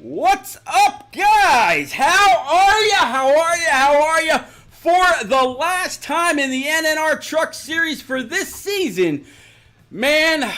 What's up, guys? How are you? How are you? For the last time in the NNR Truck Series for this season, man,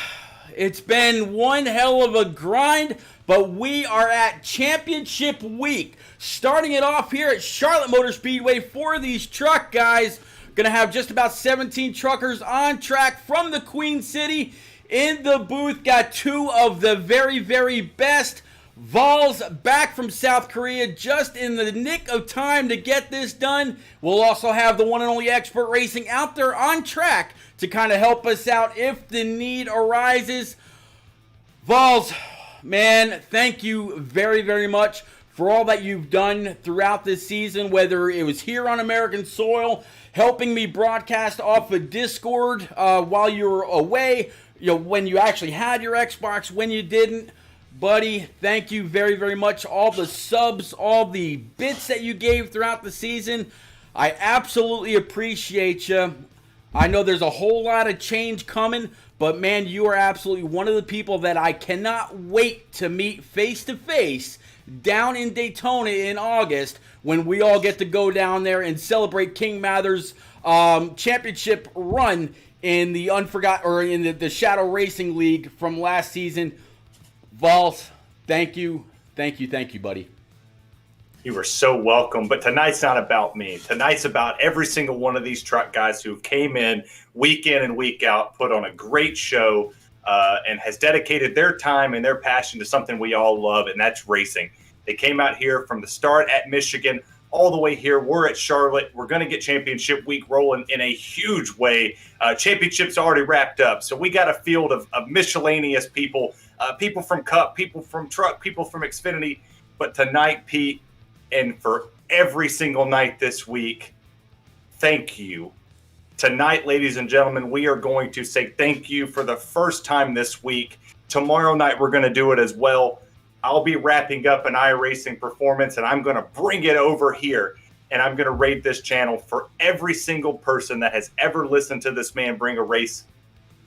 it's been one hell of a grind, but we are at Championship Week. Starting it off here at Charlotte Motor Speedway for these truck guys. Going to have just about 17 truckers on track from the Queen City. In the booth, got two of the very, very best. Vols back from South Korea just in the nick of time to get this done. We'll also have the one and only Expert Racing out there on track to kind of help us out if the need arises. Vols, man, thank you very, very much for all that you've done throughout this season, whether it was here on American soil, helping me broadcast off of Discord while you were away, when you actually had your Xbox, when you didn't. Buddy, thank you very, very much. All the subs, all the bits that you gave throughout the season, I absolutely appreciate you. I know there's a whole lot of change coming, but man, you are absolutely one of the people that I cannot wait to meet face to face down in Daytona in August when we all get to go down there and celebrate King Mather's championship run in the the Shadow Racing League from last season. Vols, thank you, buddy. You were so welcome, but tonight's not about me. Tonight's about every single one of these truck guys who came in and week out, put on a great show, and has dedicated their time and their passion to something we all love, and that's racing. They came out here from the start at Michigan all the way here. We're at Charlotte. We're going to get Championship Week rolling in a huge way. Championship's already wrapped up, so we got a field of miscellaneous people, people from Cup, people from Truck, people from Xfinity. But tonight, Pete, and for every single night this week, thank you. Tonight, ladies and gentlemen, we are going to say thank you for the first time this week. Tomorrow night, we're going to do it as well. I'll be wrapping up an iRacing performance, and I'm going to bring it over here, and I'm going to rate this channel for every single person that has ever listened to this man bring a race.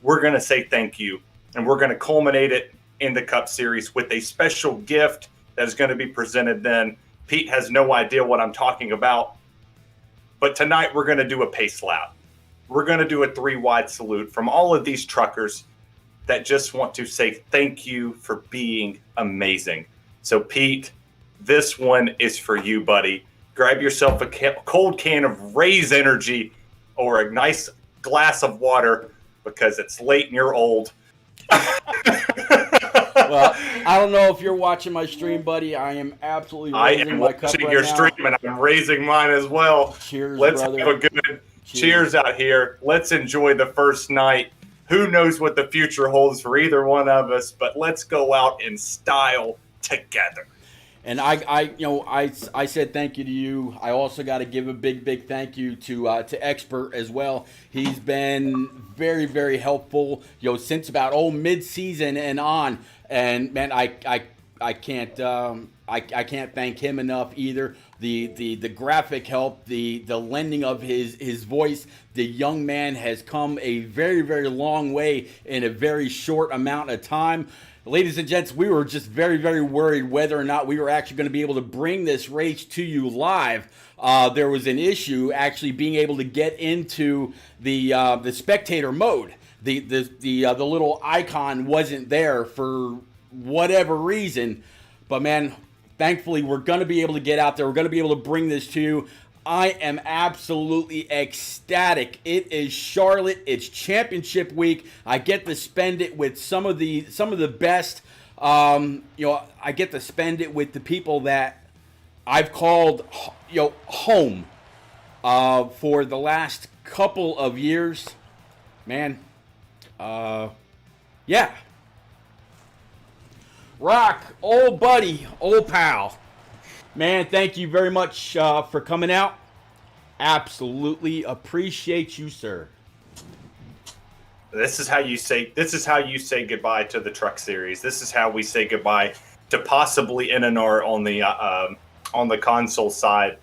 We're going to say thank you, and we're going to culminate it in the Cup Series with a special gift that is going to be presented then. Pete has no idea what I'm talking about, but tonight we're going to do a pace lap. We're going to do a 3-wide salute from all of these truckers that just want to say thank you for being amazing. So, Pete, this one is for you, buddy. Grab yourself a cold can of Raise Energy or a nice glass of water because it's late and you're old. Well, I don't know if you're watching my stream, buddy. I am absolutely raising my cup right now. I am watching your stream, and I'm raising mine as well. Cheers, Let's brother. have a good cheers out here. Let's enjoy the first night. Who knows what the future holds for either one of us, but let's go out in style together. And I said thank you to you. I also got to give a big thank you to Expert as well. He's been very, very helpful, since about mid-season and on. And man, I can't thank him enough either. The graphic help, the lending of his voice. The young man has come a very, very long way in a very short amount of time. Ladies and gents, we were just very, very worried whether or not we were actually going to be able to bring this race to you live. There was an issue actually being able to get into the spectator mode. The little icon wasn't there for whatever reason. But man, thankfully we're going to be able to get out there. We're going to be able to bring this to you. I am absolutely ecstatic. It is Charlotte. It's Championship Week. I get to spend it with some of the best. I get to spend it with the people that I've called, home for the last couple of years. Man, yeah. Rock, old buddy, old pal. Man, thank you very much for coming out. Absolutely appreciate you, sir. This is how you say goodbye to the Truck Series. This is how we say goodbye to possibly NNR on the console side.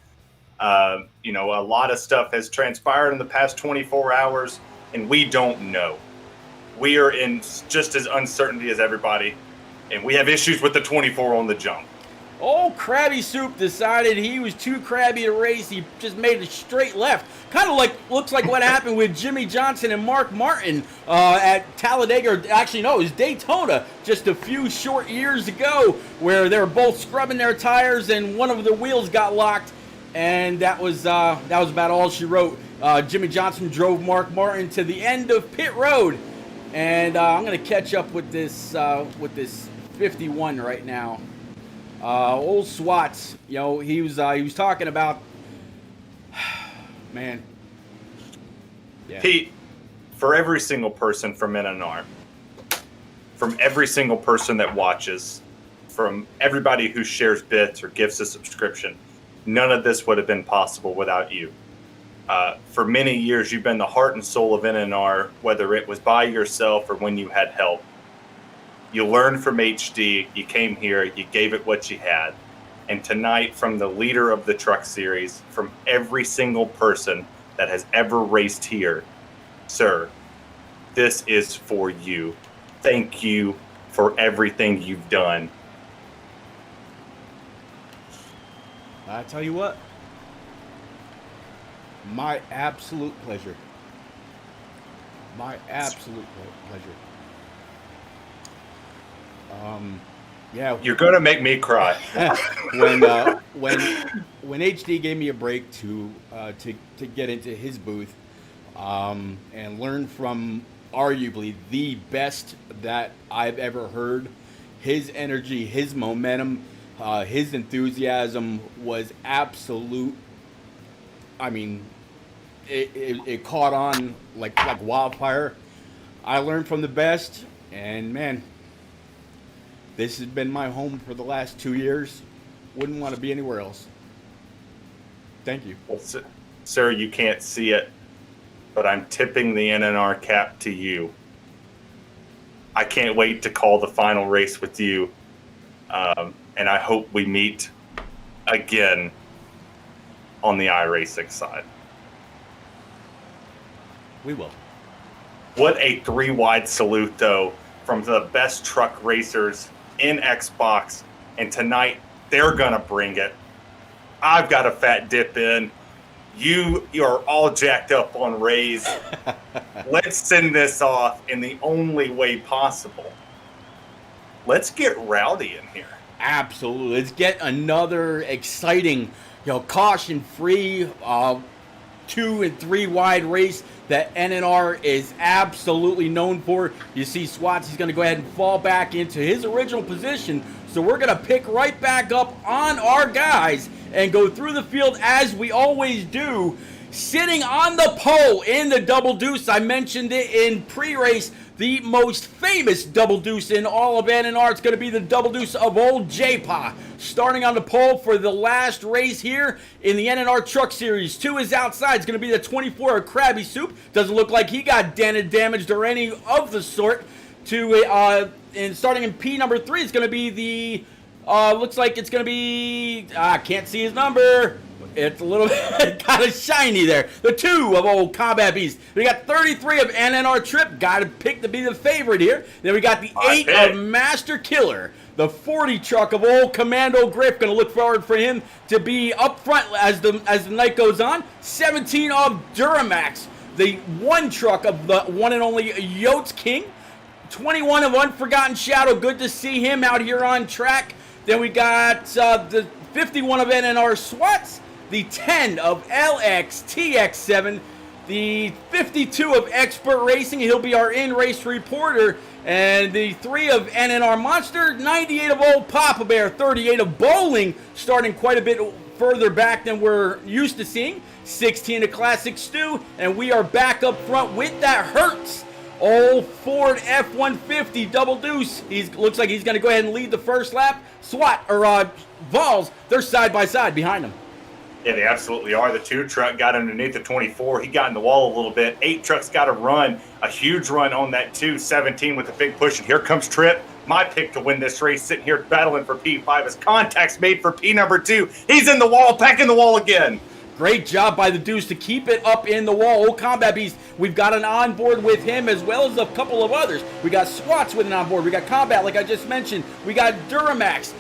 A lot of stuff has transpired in the past 24 hours, and we don't know. We are in just as uncertainty as everybody, and we have issues with the 24 on the jump. Old Krabby Soup decided he was too crabby to race. He just made a straight left. Kind of looks like what happened with Jimmy Johnson and Mark Martin at Talladega, or actually no, it was Daytona just a few short years ago, where they were both scrubbing their tires and one of the wheels got locked, and that was about all she wrote. Jimmy Johnson drove Mark Martin to the end of pit road, and I'm gonna catch up with this 51 right now. Old Swats, he was talking about, man. Yeah. Pete, for every single person from NNR, from every single person that watches, from everybody who shares bits or gives a subscription, none of this would have been possible without you. For many years, you've been the heart and soul of NNR, whether it was by yourself or when you had help. You learned from HD, you came here, you gave it what you had. And tonight, from the leader of the truck series, from every single person that has ever raced here, sir, this is for you. Thank you for everything you've done. I tell you what, my absolute pleasure. My absolute pleasure. Yeah. You're gonna make me cry. when HD gave me a break to get into his booth and learn from arguably the best that I've ever heard, his energy, his momentum, his enthusiasm was absolute. I mean, it caught on like wildfire. I learned from the best, and man, this has been my home for the last 2 years. Wouldn't want to be anywhere else. Thank you. Well, sir, you can't see it, but I'm tipping the NNR cap to you. I can't wait to call the final race with you, and I hope we meet again on the iRacing side. We will. What a 3-wide salute, though, from the best truck racers in Xbox, and tonight they're gonna bring it. I've got a fat dip in. You're all jacked up on Rays. Let's send this off in the only way possible. Let's get rowdy in here. Absolutely. Let's get another exciting, caution-free 2 and 3 wide race that NNR is absolutely known for. You see Swats, he's going to go ahead and fall back into his original position. So we're going to pick right back up on our guys and go through the field as we always do. Sitting on the pole in the double deuce, I mentioned it in pre-race, the most famous double deuce in all of NNR. It's going to be the double deuce of old J-Pa. Starting on the pole for the last race here in the NNR Truck Series. 2 is outside. It's going to be the 24 of Krabby Soup. Doesn't look like he got dented, damaged, or any of the sort. And starting in P number 3, it's going to be the, looks like it's going to be, can't see his number. It's a little bit kind of shiny there. The 2 of old Combat Beast. We got 33 of NNR Trip. Got to pick to be the favorite here. Then we got the 8 of Master Killer. The 40 truck of old Commando Griff. Going to look forward for him to be up front as the night goes on. 17 of Duramax. The 1 truck of the one and only Yotes King. 21 of Unforgotten Shadow. Good to see him out here on track. Then we got the 51 of NNR Swats. The 10 of LXTX7, the 52 of Expert Racing, he'll be our in-race reporter, and the 3 of NNR Monster, 98 of Old Papa Bear, 38 of Bowling, starting quite a bit further back than we're used to seeing, 16 of Classic Stew, and we are back up front with that Hertz. Old Ford F-150 double deuce. Looks like he's going to go ahead and lead the first lap. Vols, they're side by side behind him. Yeah, they absolutely are. The 2 truck got underneath the 24. He got in the wall a little bit. 8 trucks got a run, a huge run on that 2. 17 with a big push. And here comes Tripp. My pick to win this race, sitting here battling for P5. His contact's made for P number 2. He's in the wall, back in the wall again. Great job by the Deuce to keep it up in the wall. Old Combat Beast, we've got an onboard with him as well as a couple of others. We got Swats with an onboard. We got Combat, like I just mentioned. We got Duramax,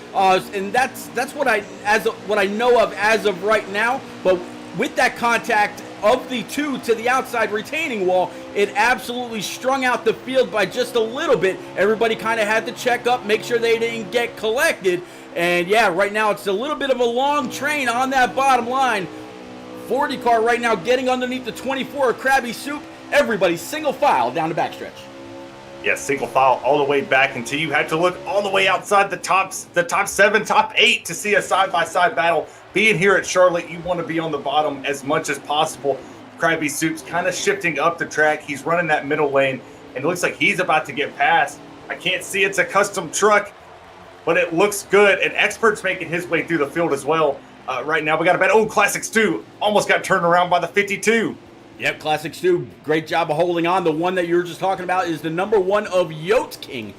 and that's what I know of as of right now. But with that contact of the two to the outside retaining wall, it absolutely strung out the field by just a little bit. Everybody kind of had to check up, make sure they didn't get collected. And yeah, right now it's a little bit of a long train on that bottom line. 40 car right now getting underneath the 24 Krabby Soup. Everybody single file down the backstretch. Yeah, single file all the way back until you had to look all the way outside the top 7, top 8 to see a side-by-side battle. Being here at Charlotte, you want to be on the bottom as much as possible. Krabby Soup's kind of shifting up the track. He's running that middle lane, and it looks like he's about to get past. I can't see it's a custom truck, but it looks good, and Expert's making his way through the field as well. Right now, we got a bad old Classic Stu. Almost got turned around by the 52. Yep, Classic Stu, great job of holding on. The one that you were just talking about is the number 1 of Yote King.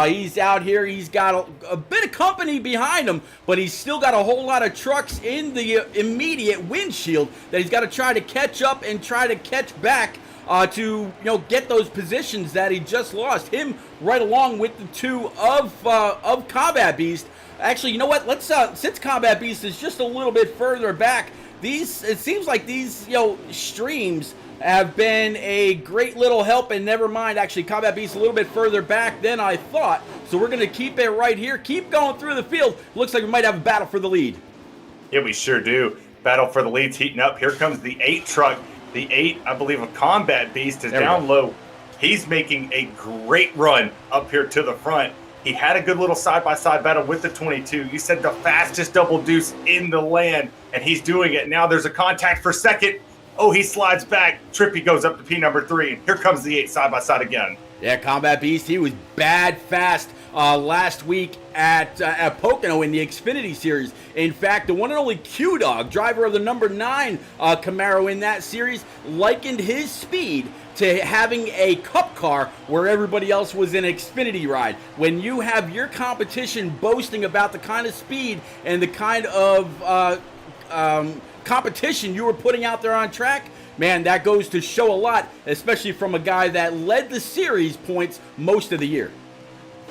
He's out here. He's got a bit of company behind him, but he's still got a whole lot of trucks in the immediate windshield that he's got to try to catch up and try to catch back to get those positions that he just lost. Him right along with the 2 of Combat Beast. Actually, you know what? Let's since Combat Beast is just a little bit further back, it seems like these streams have been a great little help. And never mind, actually, Combat Beast a little bit further back than I thought. So we're going to keep it right here. Keep going through the field. Looks like we might have a battle for the lead. Yeah, we sure do. Battle for the lead's heating up. Here comes the 8 truck. The 8, I believe, of Combat Beast is down low. He's making a great run up here to the front. He had a good little side-by-side battle with the 22. You said the fastest double deuce in the land, and he's doing it. Now there's a contact for second. Oh, he slides back. Trippy goes up to P number 3. Here comes the 8 side-by-side again. Yeah, Combat Beast, he was bad fast last week at Pocono in the Xfinity Series. In fact, the one and only Q-Dog, driver of the number 9 Camaro in that series, likened his speed to having a cup car where everybody else was in an Xfinity ride. When you have your competition boasting about the kind of speed and the kind of competition you were putting out there on track, man, that goes to show a lot, especially from a guy that led the series points most of the year.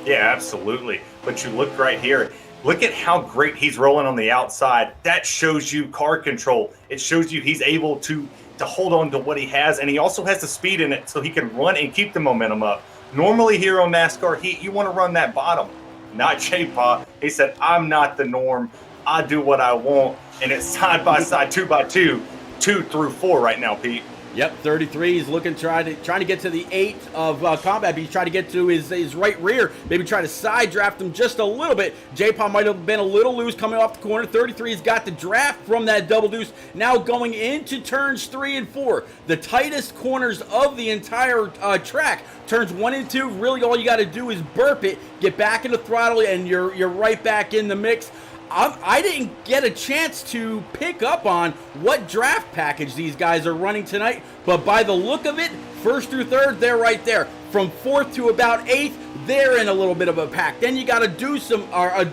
Yeah, absolutely. But you look right here. Look at how great he's rolling on the outside. That shows you car control. It shows you he's able to hold on to what he has, and he also has the speed in it so he can run and keep the momentum up. Normally here on NASCAR Heat, you want to run that bottom. Not J-Pa. He said, I'm not the norm. I do what I want, and it's side-by-side, 2x2, 2 through 4 right now, Pete. Yep, 33 is looking, trying to get to the 8 of Combat Beast, trying to get to his right rear, maybe try to side draft him just a little bit. J-Pa might have been a little loose coming off the corner. 33 has got the draft from that double deuce, now going into turns 3 and 4. The tightest corners of the entire track. Turns 1 and 2, really all you got to do is burp it, get back in the throttle, and you're right back in the mix. I didn't get a chance to pick up on what draft package these guys are running tonight, but by the look of it, 1st through 3rd, they're right there. From 4th to about 8th, they're in a little bit of a pack. Then you got to do a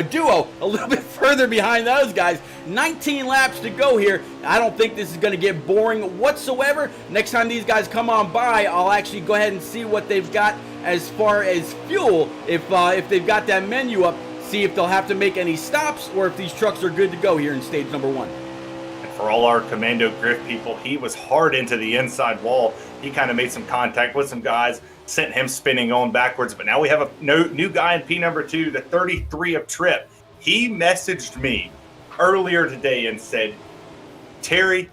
duo a little bit further behind those guys. 19 laps to go here. I don't think this is going to get boring whatsoever. Next time these guys come on by, I'll actually go ahead and see what they've got as far as fuel, if they've got that menu up. See if they'll have to make any stops or if these trucks are good to go here in stage number 1. And for all our Commando Griff people, he was hard into the inside wall. He kind of made some contact with some guys, sent him spinning on backwards. But now we have a new guy in P number 2, the 33 of Trip. He messaged me earlier today and said, Terry,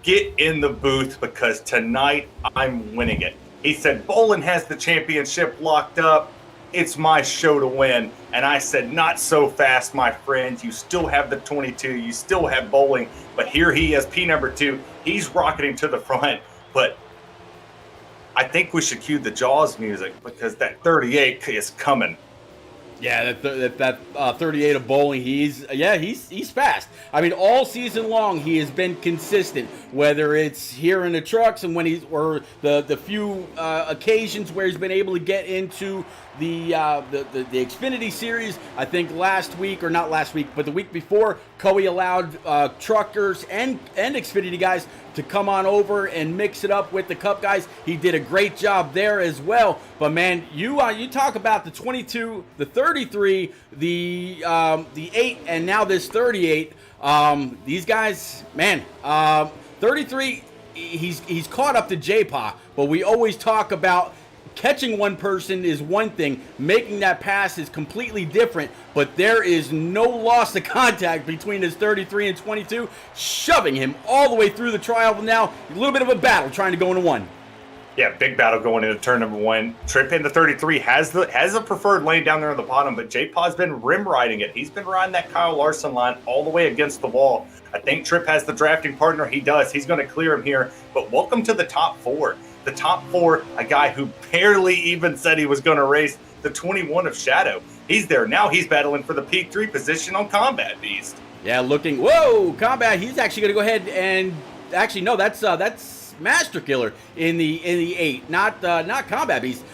get in the booth because tonight I'm winning it. He said, Bolin has the championship locked up. It's my show to win. And I said, not so fast, my friend. You still have the 22. You still have bowling. But here he is, P number 2. He's rocketing to the front. But I think we should cue the Jaws music because that 38 is coming. Yeah, that 38 of bowling, he's fast. I mean, all season long he has been consistent. Whether it's here in the trucks and when the few occasions where he's been able to get into the Xfinity Series. I think last week, or not last week, but the week before, Coey allowed truckers and Xfinity guys to come on over and mix it up with the Cup guys. He did a great job there as well. But man, you talk about the 22, the 33, the 8, and now this 38. These guys, man, 33. He's caught up to J-Pa, but we always talk about catching one person is one thing, making that pass is completely different, but there is no loss of contact between his 33 and 22, shoving him all the way through the trial. Now, a little bit of a battle trying to go into one. Yeah, big battle going into turn number 1. Tripp in the 33 has the preferred lane down there on the bottom, but J-Pa's been rim riding it. He's been riding that Kyle Larson line all the way against the wall. I think Tripp has the drafting partner. He does. He's going to clear him here. But welcome to the top 4. The top 4, a guy who barely even said he was going to race, the 21 of Shadow. He's there. Now he's battling for the P3 position on Combat Beast. Yeah, whoa, Combat. He's actually going to go ahead and actually, no, that's Master Killer in the 8, not Combat Beast.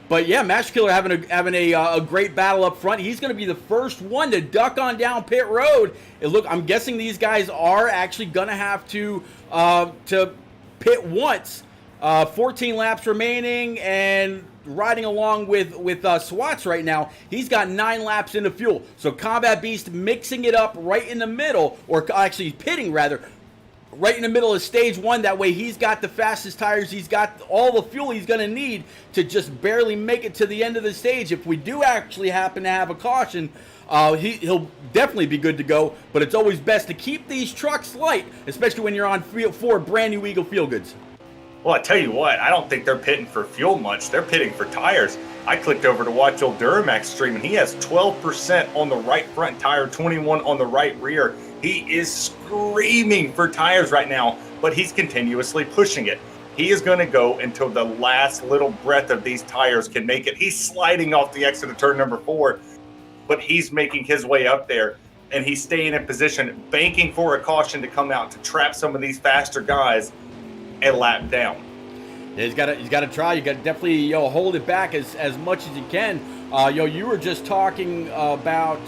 But yeah, Master Killer having a great battle up front. He's going to be the first one to duck on down pit road. Look, I'm guessing these guys are actually going to have to pit once. 14 laps remaining, and riding along with Swats right now. He's got 9 laps into fuel. So Combat Beast mixing it up right in the middle, or actually pitting rather, right in the middle of stage 1. That way he's got the fastest tires. He's got all the fuel he's going to need to just barely make it to the end of the stage. If we do actually happen to have a caution, he'll definitely be good to go. But it's always best to keep these trucks light, especially when you're on 4 brand new Eagle Feel Goods. Well, I tell you what, I don't think they're pitting for fuel much. They're pitting for tires. I clicked over to watch old Duramax stream, and he has 12% on the right front tire, 21 on the right rear. He is screaming for tires right now, but he's continuously pushing it. He is going to go until the last little breath of these tires can make it. He's sliding off the exit of turn number 4, but he's making his way up there, and he's staying in position, banking for a caution to come out to trap some of these faster guys a lap down. Yeah, he's got to try. You got to definitely hold it back as much as you can. You were just talking about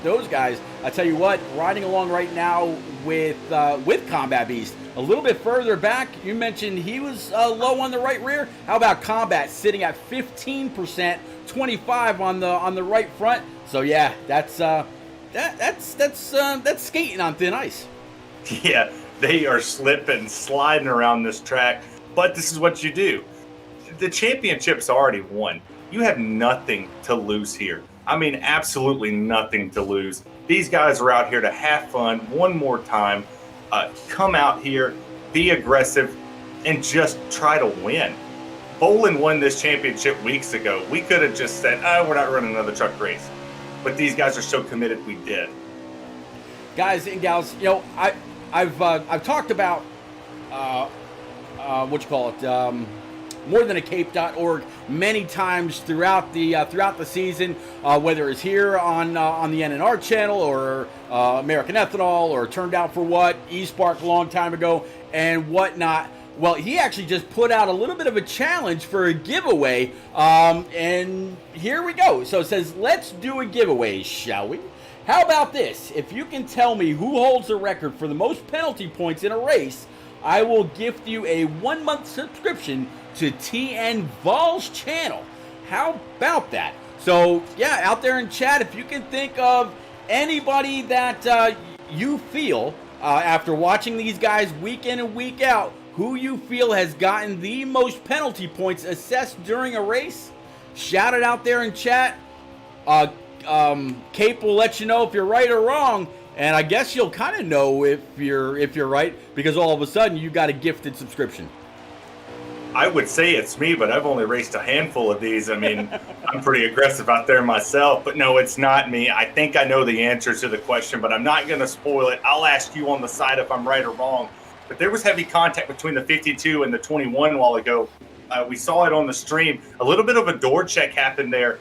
those guys. I tell you what, riding along right now with Combat Beast, a little bit further back. You mentioned he was low on the right rear. How about Combat sitting at 15%, 25 on the right front? So yeah, that's skating on thin ice. Yeah. They are slipping, sliding around this track, but this is what you do. The championship's already won. You have nothing to lose here. I mean, absolutely nothing to lose. These guys are out here to have fun one more time, come out here, be aggressive, and just try to win. Bolin won this championship weeks ago. We could have just said, we're not running another truck race. But these guys are so committed, we did. Guys and gals, I've talked about morethan-a-cape.org many times throughout the season, whether it's here on the NNR channel or American Ethanol or Turned Out for What, eSpark a long time ago and whatnot. Well, he actually just put out a little bit of a challenge for a giveaway, and here we go. So it says, let's do a giveaway, shall we? How about this? If you can tell me who holds the record for the most penalty points in a race, I will gift you a 1-month subscription to TN Vol's channel. How about that? So, yeah, out there in chat, if you can think of anybody that you feel, after watching these guys week in and week out, who you feel has gotten the most penalty points assessed during a race, shout it out there in chat. Cape will let you know if you're right or wrong, and I guess you'll kind of know if you're right, because all of a sudden you got a gifted subscription. I would say it's me, but I've only raced a handful of these. I mean, I'm pretty aggressive out there myself, but no, it's not me. I think I know the answer to the question, but I'm not going to spoil it. I'll ask you on the side if I'm right or wrong. But there was heavy contact between the 52 and the 21 a while ago. We saw it on the stream. A little bit of a door check happened there.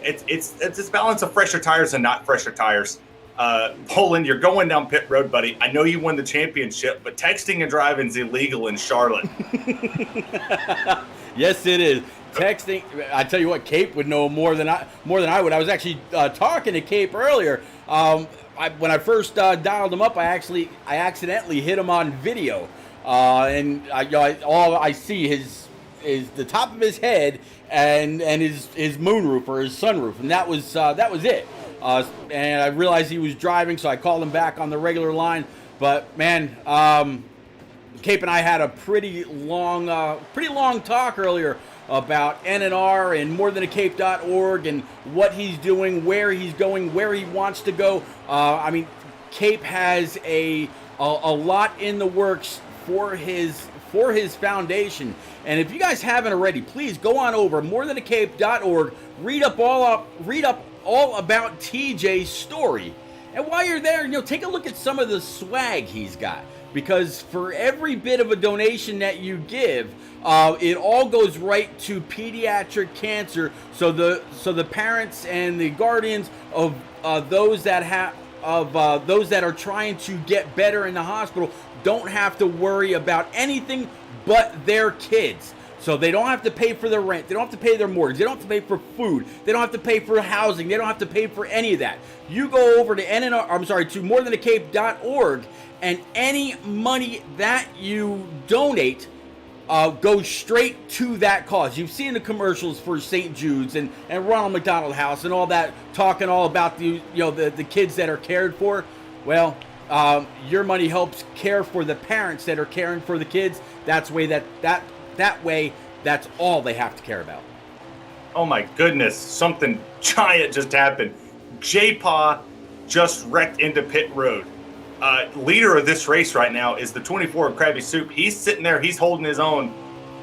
It's this balance of fresher tires and not fresher tires. Poland, you're going down pit road, buddy. I know you won the championship, but texting and driving is illegal in Charlotte. Yes, it is. texting. I tell you what, Cape would know more than I would. I was actually talking to Cape earlier. When I first dialed him up, I accidentally hit him on video, and all I see is the top of his head and his moonroof or his sunroof, and that was it. And I realized he was driving, so I called him back on the regular line. But man, Cape and I had a pretty long talk earlier about NNR and morethan-a-cape.org and what he's doing, where he's going, where he wants to go. I mean, Cape has a lot in the works for his foundation. And if you guys haven't already, please go on over morethan-a-cape.org, read up all about TJ's story. And while you're there, take a look at some of the swag he's got. Because for every bit of a donation that you give, it all goes right to pediatric cancer. So the parents and the guardians of those that are trying to get better in the hospital don't have to worry about anything but their kids. So they don't have to pay for their rent. They don't have to pay their mortgage. They don't have to pay for food. They don't have to pay for housing. They don't have to pay for any of that. You go over to to morethan-a-cape.org, and any money that you donate goes straight to that cause. You've seen the commercials for St. Jude's and Ronald McDonald House and all that, talking all about the kids that are cared for. Well, your money helps care for the parents that are caring for the kids. That's way that way, that's all they have to care about. Oh my goodness, something giant just happened. J-Paw just wrecked into pit road. Leader of this race right now is the 24 of Krabby Soup. He's sitting there, he's holding his own.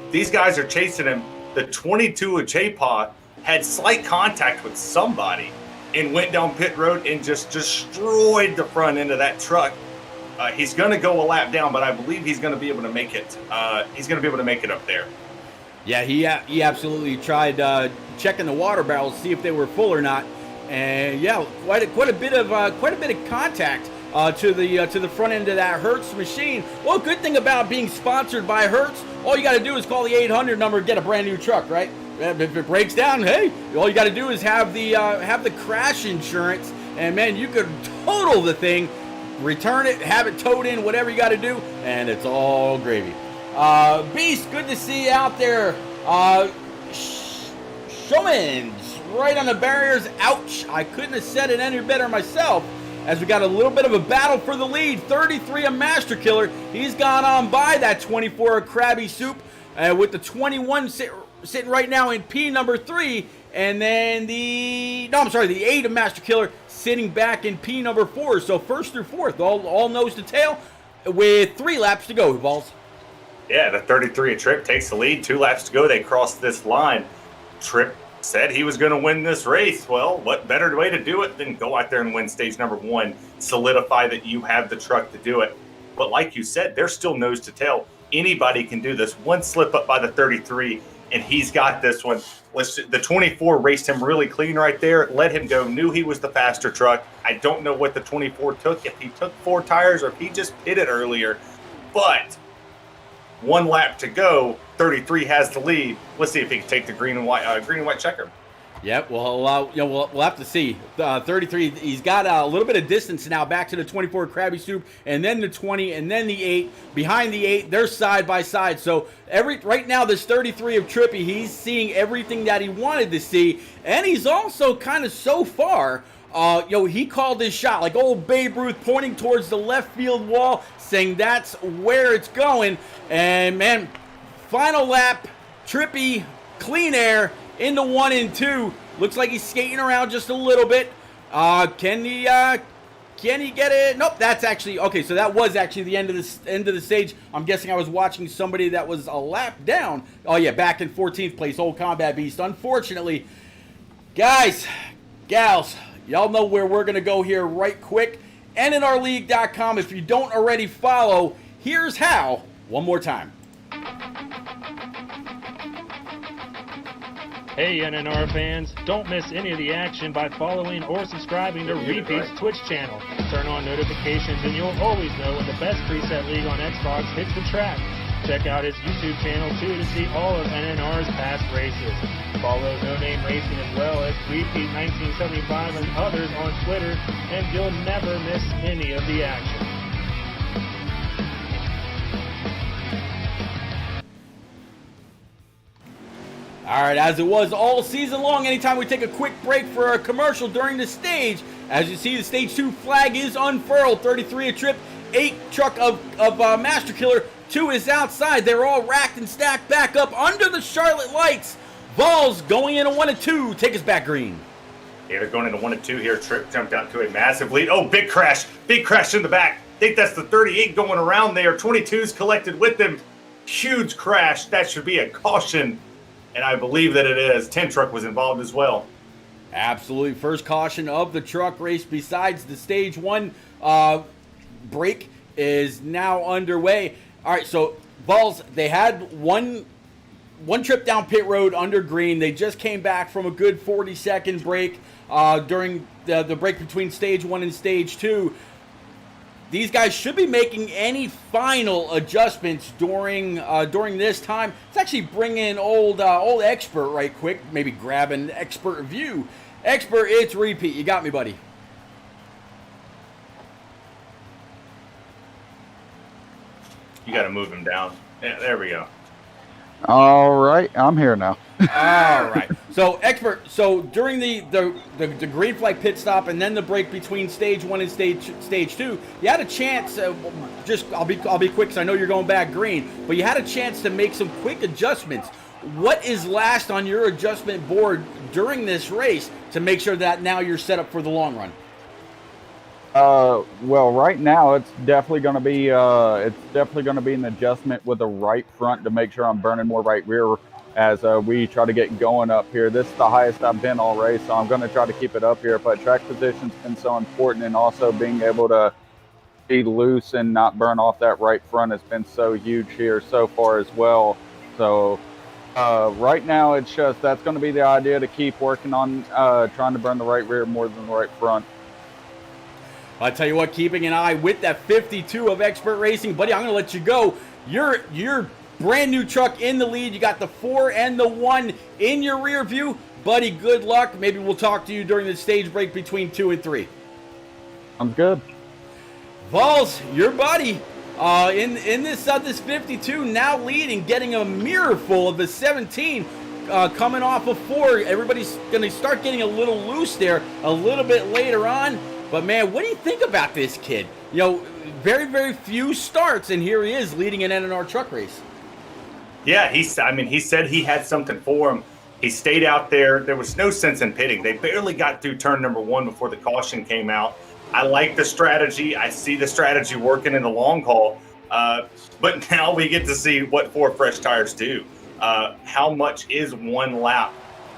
These guys are chasing him. The 22 of J-Paw had slight contact with somebody and went down pit road and just destroyed the front end of that truck. He's going to go a lap down, but I believe he's going to be able to make it. He's going to be able to make it up there. Yeah, he absolutely tried checking the water barrels to see if they were full or not, and yeah, quite a bit of contact to the front end of that Hertz machine. Well, good thing about being sponsored by Hertz, all you got to do is call the 800 number and get a brand new truck, right? If it breaks down, hey, all you got to do is have the crash insurance, and man, you could total the thing. Return it, have it towed in, whatever you got to do, and it's all gravy. Beast, good to see you out there. Showman's right on the barriers. Ouch, I couldn't have said it any better myself. As we got a little bit of a battle for the lead. 33 a Master Killer. He's gone on by that 24 of Krabby Soup with the 21 sitting right now in P number 3. And then the 8 of Master Killer sitting back in P number 4. So first through fourth, all nose to tail with 3 laps to go, Balls. Yeah, the 33 of Trip takes the lead. 2 laps to go. They cross this line. Trip said he was going to win this race. Well, what better way to do it than go out there and win stage number 1, solidify that you have the truck to do it. But like you said, they're still nose to tail. Anybody can do this. One slip up by the 33, and he's got this one. The 24 raced him really clean right there, let him go, knew he was the faster truck. I don't know what the 24 took, if he took 4 tires or if he just pitted earlier. But 1 lap to go, 33 has the lead. Let's see if he can take the green and white checker. Yep, well, we'll have to see. 33, he's got a little bit of distance now back to the 24 Krabby Soup, and then the 20, and then the 8. Behind the 8, they're side by side. So right now, this 33 of Trippy, he's seeing everything that he wanted to see, and he's also kind of so far, he called his shot like old Babe Ruth, pointing towards the left field wall, saying that's where it's going. And man, final lap, Trippy, clean air. Into 1 and 2. Looks like he's skating around just a little bit. Can he get it? Nope, that's actually okay. So that was actually the end of the stage. I'm guessing I was watching somebody that was a lap down. Oh yeah, back in 14th place, old Combat Beast. Unfortunately, guys, gals, y'all know where we're gonna go here right quick. NNRleague.com. If you don't already follow, here's how. One more time. Hey NNR fans, don't miss any of the action by following or subscribing to Repeat's Twitch channel. Turn on notifications and you'll always know when the best preset league on Xbox hits the track. Check out his YouTube channel too to see all of NNR's past races. Follow No Name Racing as well as Repeat 1975 and others on Twitter, and you'll never miss any of the action. All right, as it was all season long, anytime we take a quick break for a commercial during the stage, as you see, the Stage 2 flag is unfurled. 33 a trip, 8 truck of Master Killer, 2 is outside. They're all racked and stacked back up under the Charlotte lights. Vols going in a 1 and 2. Take us back, Green. Yeah, they're going into 1 and 2 here. Trip jumped out to a massive lead. Oh, big crash in the back. I think that's the 38 going around there. 22's collected with them. Huge crash. That should be a caution. And I believe that it is. 10 truck was involved as well. Absolutely. First caution of the truck race besides the Stage 1 break is now underway. All right, so Vols, they had one trip down pit road under green. They just came back from a good 40-second break during the break between Stage 1 and Stage 2. These guys should be making any final adjustments during this time. Let's actually bring in old Expert right quick. Maybe grab an Expert view. Expert, it's Repeat. You got me, buddy. You got to move him down. Yeah, there we go. All right, I'm here now. All right. So, Expert, so during the green flag pit stop and then the break between Stage 1 and Stage 2, you had a chance, I'll be quick because I know you're going back green, but you had a chance to make some quick adjustments. What is last on your adjustment board during this race to make sure that now you're set up for the long run? Well, right now it's definitely going to be an adjustment with the right front to make sure I'm burning more right rear as we try to get going up here. This is the highest I've been all race, so I'm going to try to keep it up here. But track position's been so important, and also being able to be loose and not burn off that right front has been so huge here so far as well. So right now it's just that's going to be the idea, to keep working on trying to burn the right rear more than the right front. I'll tell you what, keeping an eye with that 52 of Expert Racing. Buddy, I'm going to let you go. Your brand new truck in the lead. You got the 4 and the 1 in your rear view. Buddy, good luck. Maybe we'll talk to you during the stage break between 2 and 3. I'm good. Vols, your buddy in this 52 now leading, getting a mirror full of the 17 coming off of 4. Everybody's going to start getting a little loose there a little bit later on. But, man, what do you think about this kid? You know, very, very few starts, and here he is leading an NNR truck race. Yeah, he said he had something for him. He stayed out there. There was no sense in pitting. They barely got through turn number 1 before the caution came out. I like the strategy. I see the strategy working in the long haul. But now we get to see what 4 fresh tires do. How much is one lap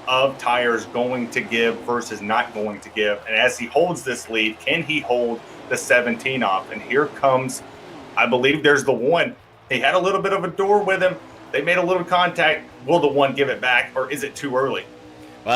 of tires going to give versus not going to give? And as he holds this lead, can he hold the 17 off? And here comes, I believe there's the 1. He had a little bit of a door with him. They made a little contact. Will the 1 give it back, or is it too early?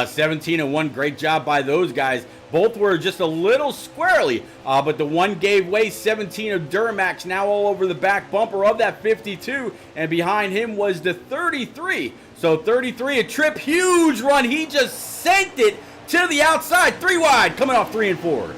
17 and 1, great job by those guys. Both were just a little squirrely, but the 1 gave way. 17 of Duramax now all over the back bumper of that 52, and behind him was the 33. So 33, a trip, huge run. He just sent it to the outside, 3 wide, coming off 3 and 4.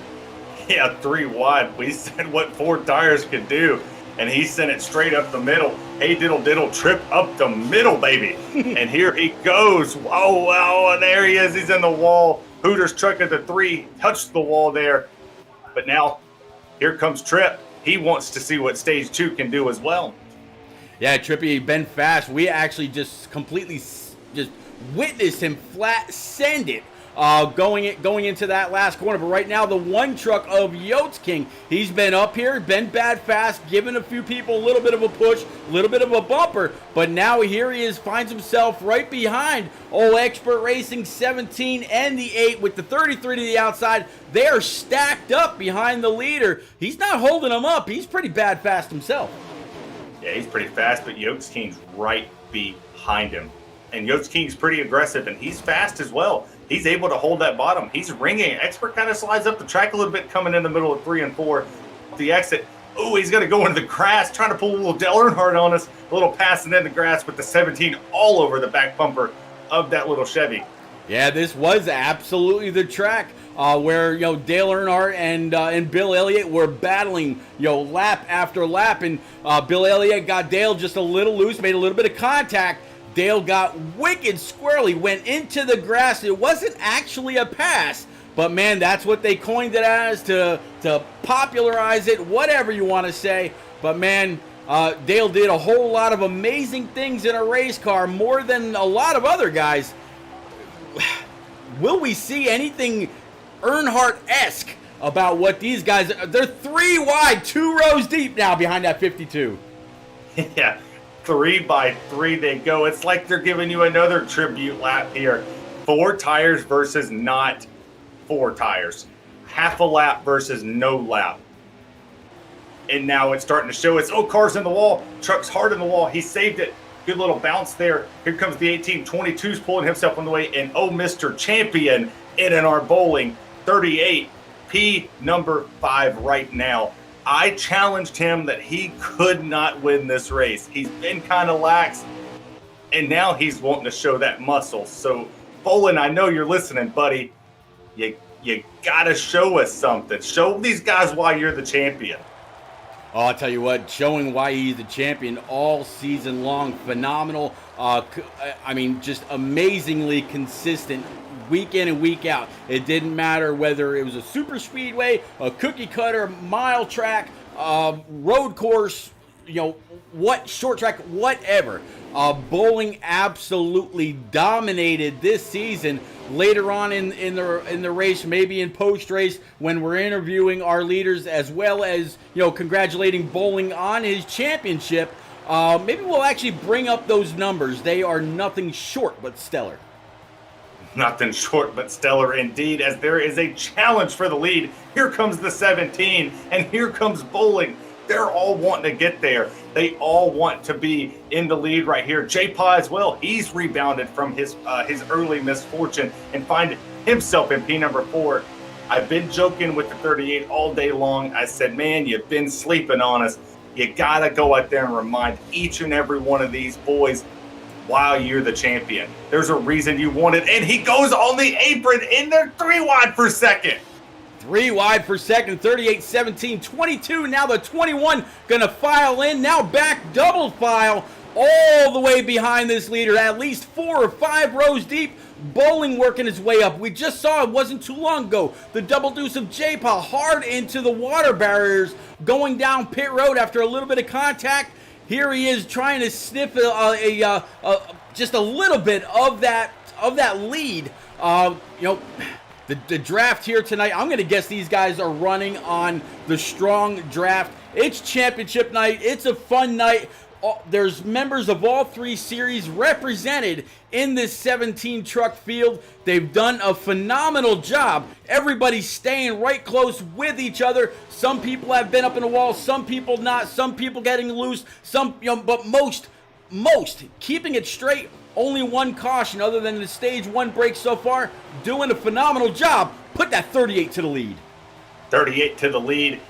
Yeah, 3 wide. We said what 4 tires could do, and he sent it straight up the middle. Hey, diddle, diddle, trip up the middle, baby. And here he goes. Oh, wow, and there he is. He's in the wall. Hooters truck at the 3, touched the wall there. But now, here comes Trip. He wants to see what Stage 2 can do as well. Yeah, Trippy, been fast. We actually just completely just witnessed him flat send it going into that last corner. But right now, the 1 truck of Yotes King, he's been up here, been bad fast, giving a few people a little bit of a push, a little bit of a bumper. But now here he is, finds himself right behind old Expert Racing 17 and the 8 with the 33 to the outside. They are stacked up behind the leader. He's not holding them up. He's pretty bad fast himself. Yeah, he's pretty fast, but Yotes King's right behind him. And Yotes King's pretty aggressive, and he's fast as well. He's able to hold that bottom. He's ringing. Expert kind of slides up the track a little bit, coming in the middle of 3 and 4. The exit, Oh, he's going to go into the grass, trying to pull a little Dale Earnhardt on us. A little passing in the grass with the 17 all over the back bumper of that little Chevy. Yeah, this was absolutely the track where Dale Earnhardt and Bill Elliott were battling lap after lap, and Bill Elliott got Dale just a little loose, made a little bit of contact. Dale got wicked squirrely, went into the grass. It wasn't actually a pass, but man, that's what they coined it as to popularize it, whatever you want to say. But man, Dale did a whole lot of amazing things in a race car, more than a lot of other guys. Will we see anything Earnhardt-esque about what these guys... They're 3 wide, 2 rows deep now behind that 52. Yeah, 3 by 3 they go. It's like they're giving you another tribute lap here. 4 tires versus not 4 tires. Half a lap versus no lap. And now it's starting to show us, car's in the wall. Truck's hard in the wall. He saved it. Good little bounce there. Here comes the 1822's pulling himself on the way. And Mr. Champion, NNR Bowling, 38, P number 5 right now. I challenged him that he could not win this race. He's been kind of lax, and now he's wanting to show that muscle. So, Bolin, I know you're listening, buddy. You got to show us something. Show these guys why you're the champion. Oh, I'll tell you what, showing why he's the champion all season long, phenomenal. I mean, just amazingly consistent week in and week out. It didn't matter whether it was a super speedway, a cookie cutter, mile track, road course, what short track, whatever. Bowling absolutely dominated this season. Later on in the race, maybe in post race, when we're interviewing our leaders, as well as congratulating Bowling on his championship, maybe we'll actually bring up those numbers. They are nothing short but stellar. Nothing short but stellar indeed, as there is a challenge for the lead. Here comes the 17, and here comes Bowling. They're all wanting to get there. They all want to be in the lead right here. J-Pa as well. He's rebounded from his early misfortune and find himself in P number 4. I've been joking with the 38 all day long. I said, man, you've been sleeping on us. You got to go out there and remind each and every one of these boys why you're the champion. There's a reason you won it. And he goes on the apron in there 3 wide for second. 3 wide for second, 38, 17, 22. Now the 21 going to file in. Now back double file all the way behind this leader, at least 4 or 5 rows deep. Bowling working his way up. We just saw it wasn't too long ago. The double deuce of J-Pa hard into the water barriers, going down pit road after a little bit of contact. Here he is trying to sniff just a little bit of that lead. The draft here tonight, I'm going to guess these guys are running on the strong draft. It's championship night. It's a fun night. There's members of all 3 series represented in this 17 truck field. They've done a phenomenal job. Everybody's staying right close with each other. Some people have been up in the wall, some people not, some people getting loose, but most keeping it straight. Only 1 caution other than the stage 1 break so far. Doing a phenomenal job. Put that 38 to the lead. 38 to the lead.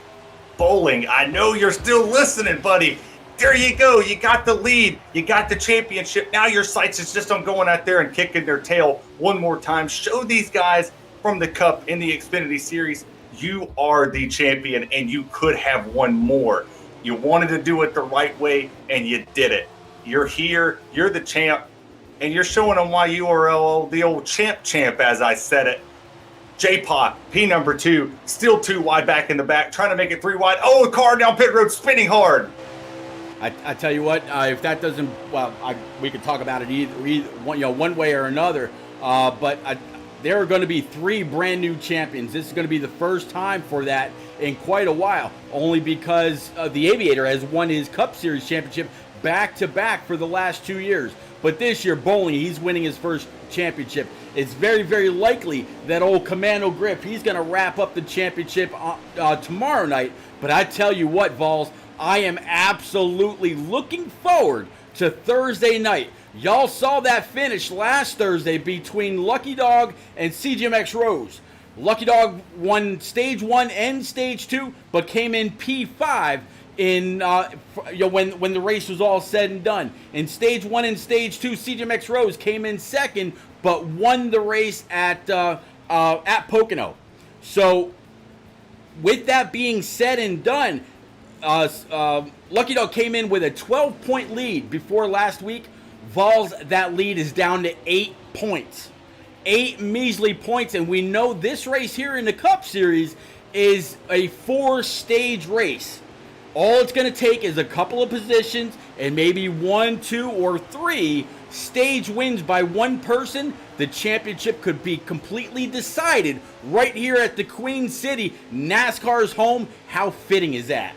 Bowling, I know you're still listening, buddy. There you go. You got the lead. You got the championship. Now your sights is just on going out there and kicking their tail one more time. Show these guys from the Cup in the Xfinity Series, you are the champion and you could have won more. You wanted to do it the right way and you did it. You're here. You're the champ. And you're showing them why you are the old champ, as I said it. J-Pa, P number 2, still 2 wide back in the back, trying to make it 3 wide. Oh, the car down pit road, spinning hard. I tell you what, if that doesn't, we could talk about it either one way or another. But there are going to be 3 brand new champions. This is going to be the first time for that in quite a while, only because the Aviator has won his Cup Series championship back-to-back for the last 2 years. But this year, Bowling, he's winning his first championship. It's very, very likely that old Commando Grip, he's going to wrap up the championship tomorrow night. But I tell you what, Vols, I am absolutely looking forward to Thursday night. Y'all saw that finish last Thursday between Lucky Dog and CGMX Rose. Lucky Dog won Stage 1 and Stage 2, but came in P5. in when the race was all said and done. In stage 1 and stage 2, CJ Rose came in second, but won the race at Pocono. So, with that being said and done, Lucky Dog came in with a 12-point lead before last week. Vols, that lead is down to 8 points. 8 measly points, and we know this race here in the Cup Series is a 4-stage race. All it's going to take is a couple of positions and maybe 1, 2, or 3 stage wins by one person. The championship could be completely decided right here at the Queen City, NASCAR's home. How fitting is that?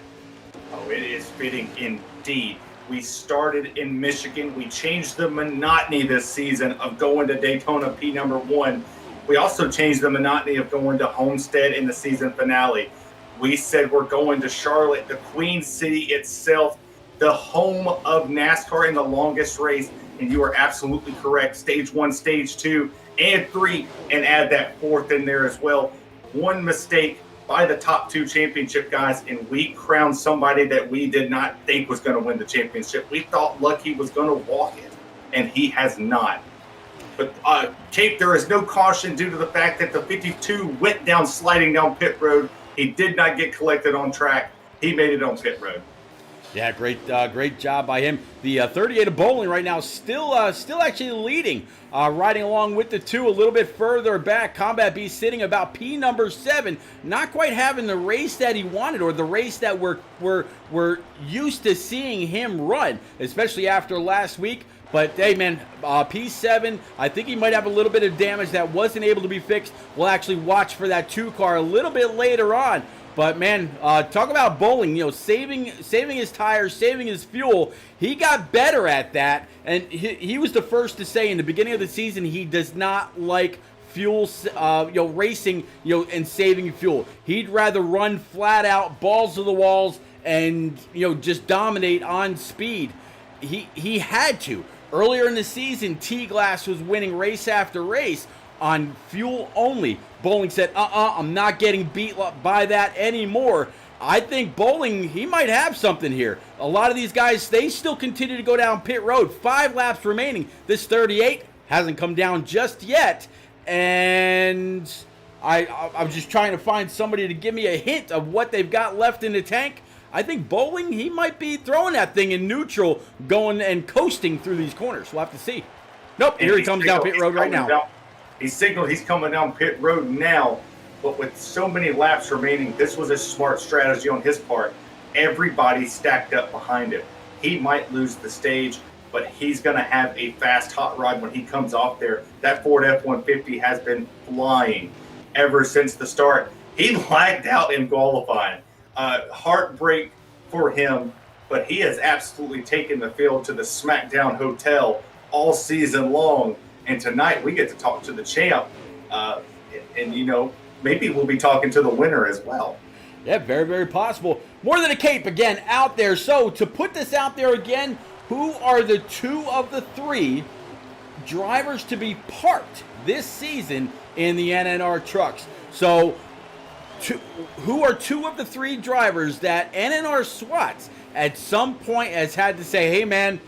Oh, it is fitting indeed. We started in Michigan. We changed the monotony this season of going to Daytona P number 1. We also changed the monotony of going to Homestead in the season finale. We said we're going to Charlotte, the Queen City itself, the home of NASCAR in the longest race. And you are absolutely correct. Stage 1, stage 2, and 3, and add that 4th in there as well. One mistake by the top 2 championship guys, and we crowned somebody that we did not think was going to win the championship. We thought Lucky was going to walk it, and he has not. But Cape, there is no caution due to the fact that the 52 went down sliding down pit road. He did not get collected on track. He made it on pit road. Yeah, great job by him. The 38 of Bowling right now still actually leading, riding along with the 2 a little bit further back. Combat Beast sitting about P number 7, not quite having the race that he wanted or the race that we're used to seeing him run, especially after last week. But hey, man, P7, I think he might have a little bit of damage that wasn't able to be fixed. We'll actually watch for that 2 car a little bit later on. But man, talk about Bowling, saving his tires, saving his fuel. He got better at that, and he was the first to say in the beginning of the season he does not like fuel, racing, and saving fuel. He'd rather run flat out, balls to the walls, and just dominate on speed. He had to. Earlier in the season, T-Glass was winning race after race on fuel only. Bowling said, I'm not getting beat by that anymore. I think Bowling, he might have something here. A lot of these guys, they still continue to go down pit road. 5 laps remaining. This 38 hasn't come down just yet. And I'm just trying to find somebody to give me a hint of what they've got left in the tank. I think Bowling, he might be throwing that thing in neutral, going and coasting through these corners. We'll have to see. Nope, here he comes down pit road right now. He signaled he's coming down pit road now, but with so many laps remaining, this was a smart strategy on his part. Everybody stacked up behind him. He might lose the stage, but he's going to have a fast hot rod when he comes off there. That Ford F-150 has been flying ever since the start. He lagged out in qualifying. Heartbreak for him, but he has absolutely taken the field to the SmackDown Hotel all season long. And tonight we get to talk to the champ, and maybe we'll be talking to the winner as well. Yeah, very, very possible. More than a cape again out there. So to put this out there again, who are the 2 of the 3 drivers to be parked this season in the NNR trucks? So who are 2 of the 3 drivers that NNR SWATs at some point has had to say, hey man,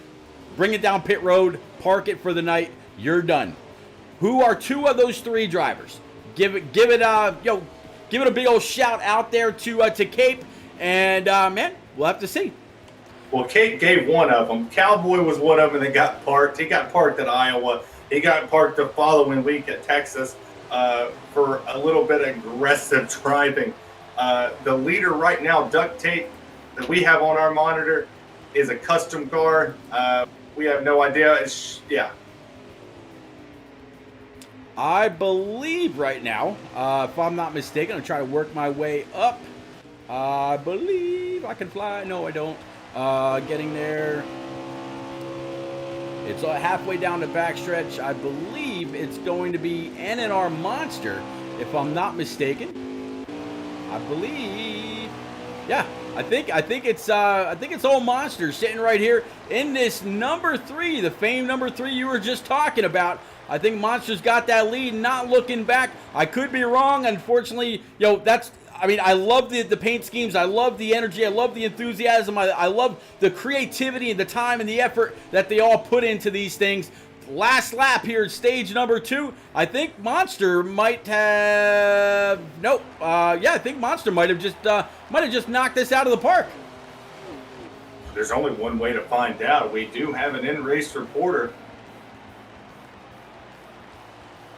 bring it down pit road, park it for the night, you're done. Who are 2 of those 3 drivers? Give it a big old shout out there to Cape, and man, we'll have to see. Well, Cape gave one of them. Cowboy was one of them that got parked. He got parked at Iowa. He got parked the following week at Texas for a little bit of aggressive driving. The leader right now, Duct Tape, that we have on our monitor, is a custom car. We have no idea. I believe right now, if I'm not mistaken, I'm trying to work my way up. I believe I can fly. No, I don't. Getting there. It's halfway down the backstretch. I believe it's going to be NNR Monster, if I'm not mistaken. I believe. Yeah, I think it's old Monster sitting right here in this number 3, the famed number 3 you were just talking about. I think Monster's got that lead, not looking back. I could be wrong. Unfortunately, I mean, I love the paint schemes. I love the energy. I love the enthusiasm. I love the creativity and the time and the effort that they all put into these things. Last lap here, stage number 2. I think Monster might have. Nope. Yeah, I think Monster might have just knocked this out of the park. There's only one way to find out. We do have an in-race reporter.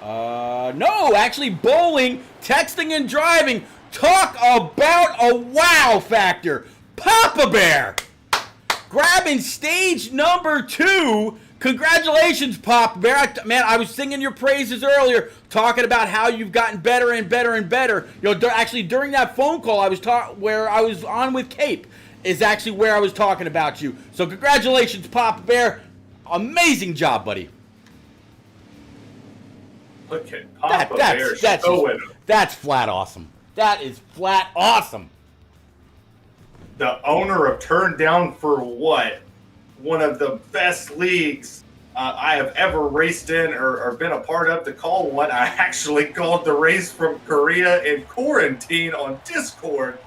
No, actually, bowling, texting, and driving. Talk about a wow factor. Papa Bear grabbing stage number 2. Congratulations, Papa Bear. Man, I was singing your praises earlier, talking about how you've gotten better and better and better. You know, actually, during that phone call where I was on with Cape is actually where I was talking about you. So congratulations, Papa Bear. Amazing job, buddy. Look at Papa Bear showing him. That's flat awesome. That is flat awesome. The owner of Turn Down for What? One of the best leagues I have ever raced in or been a part of to call one. I actually called the race from Korea in quarantine on Discord,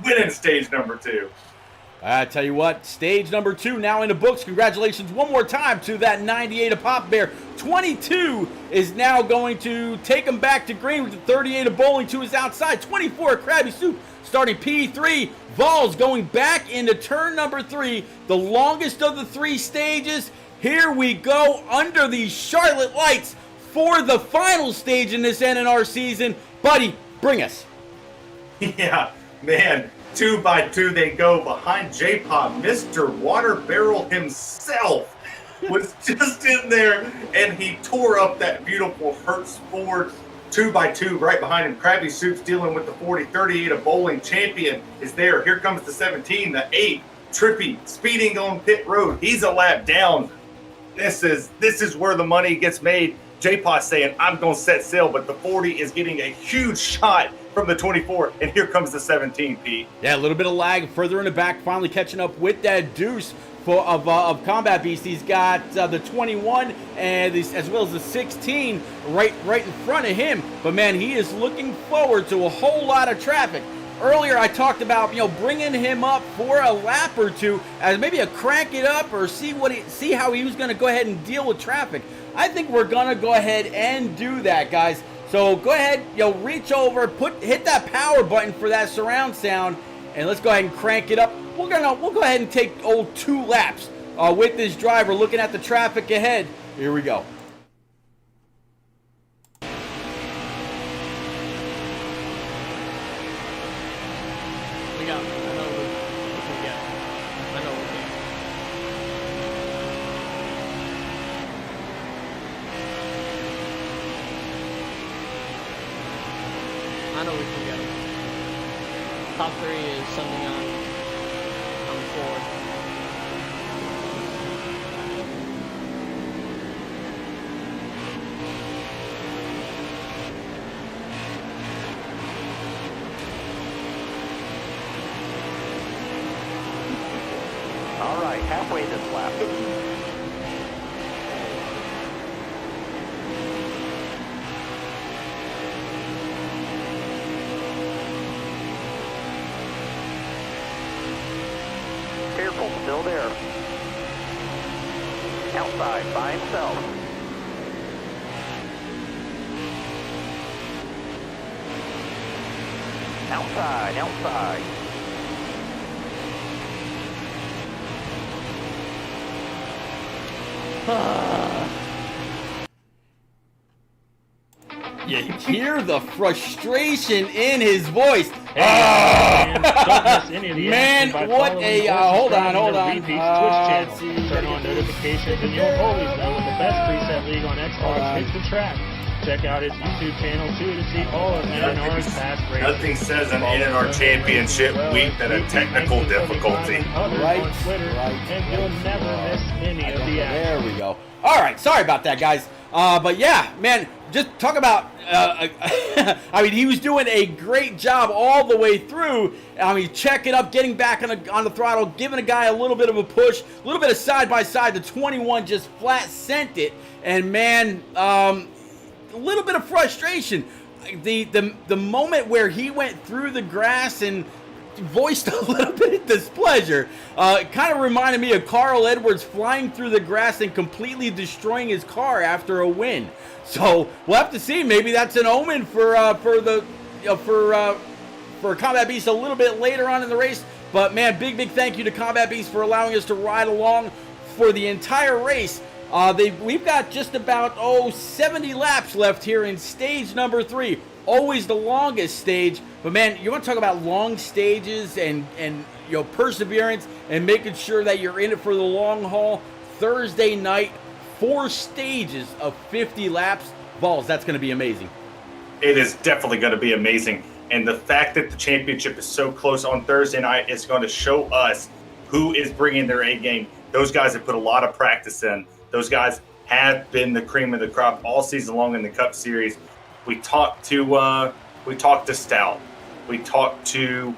winning stage number 2. I tell you what, stage number 2 now in the books. Congratulations one more time to that 98 of Papa Bear. 22 is now going to take him back to green with the 38 of Bowling to his outside. 24 of Krabby Soup starting P3. Vols going back into turn number 3, the longest of the 3 stages. Here we go under these Charlotte lights for the final stage in this NNR season. Buddy, bring us. Yeah, man. 2 by 2 they go behind J-Pop. Mr. Water Barrel himself was just in there, and he tore up that beautiful Hertz Ford 2 by 2 right behind him. Krabby Soup's dealing with the 40. 38 of Bowling Champion is there. Here comes the 17, the 8. Trippy speeding on pit road. He's a lap down. This is where the money gets made. J-Pop saying, I'm going to set sail, but the 40 is getting a huge shot from the 24, and here comes the 17, Pete. Yeah, a little bit of lag further in the back, finally catching up with that deuce of Combat Beast. He's got the 21 and as well as the 16 right in front of him. But man, he is looking forward to a whole lot of traffic. Earlier, I talked about bringing him up for a lap or two as maybe a crank it up or see how he was going to go ahead and deal with traffic. I think we're going to go ahead and do that, guys. So go ahead, reach over, hit that power button for that surround sound, and let's go ahead and crank it up. We'll go ahead and take 2 laps with this driver, looking at the traffic ahead. Here we go. I know we can get it. Top 3 is something on 4. All right, halfway this lap. Careful, still there. Outside by himself. Outside. You hear the frustration in his voice. Man, don't miss any of the action by what following a or hold on. subscribing to Repeat's Twitch channel. Turn on notifications and you'll always know when the best preset league on Xbox hits the track. Check out his YouTube channel too to see all of NNR's past races. Nothing says an NNR championship week than a technical difficulty. Right, on Twitter, and you'll never miss any of the action. There we go. All right, sorry about that, guys. But yeah, man, just talk about. I mean, he was doing a great job all the way through. I mean, checking up, getting back on the throttle, giving a guy a little bit of a push, a little bit of side by side. The 21 just flat sent it, and man, a little bit of frustration. the moment where he went through the grass and voiced a little bit of displeasure kind of reminded me of Carl Edwards flying through the grass and completely destroying his car after a win. So we'll have to see. Maybe that's an omen for Combat Beast a little bit later on in the race. But man, big thank you to Combat Beast for allowing us to ride along for the entire race. We've got just about 70 laps left here in stage number 3. Always the longest stage. But man, you want to talk about long stages and perseverance and making sure that you're in it for the long haul. Thursday night, 4 stages of 50 laps. Balls, that's going to be amazing. It is definitely going to be amazing. And the fact that the championship is so close on Thursday night is going to show us who is bringing their A game. Those guys have put a lot of practice in. Those guys have been the cream of the crop all season long in the Cup Series. We talked to Stout. We talked to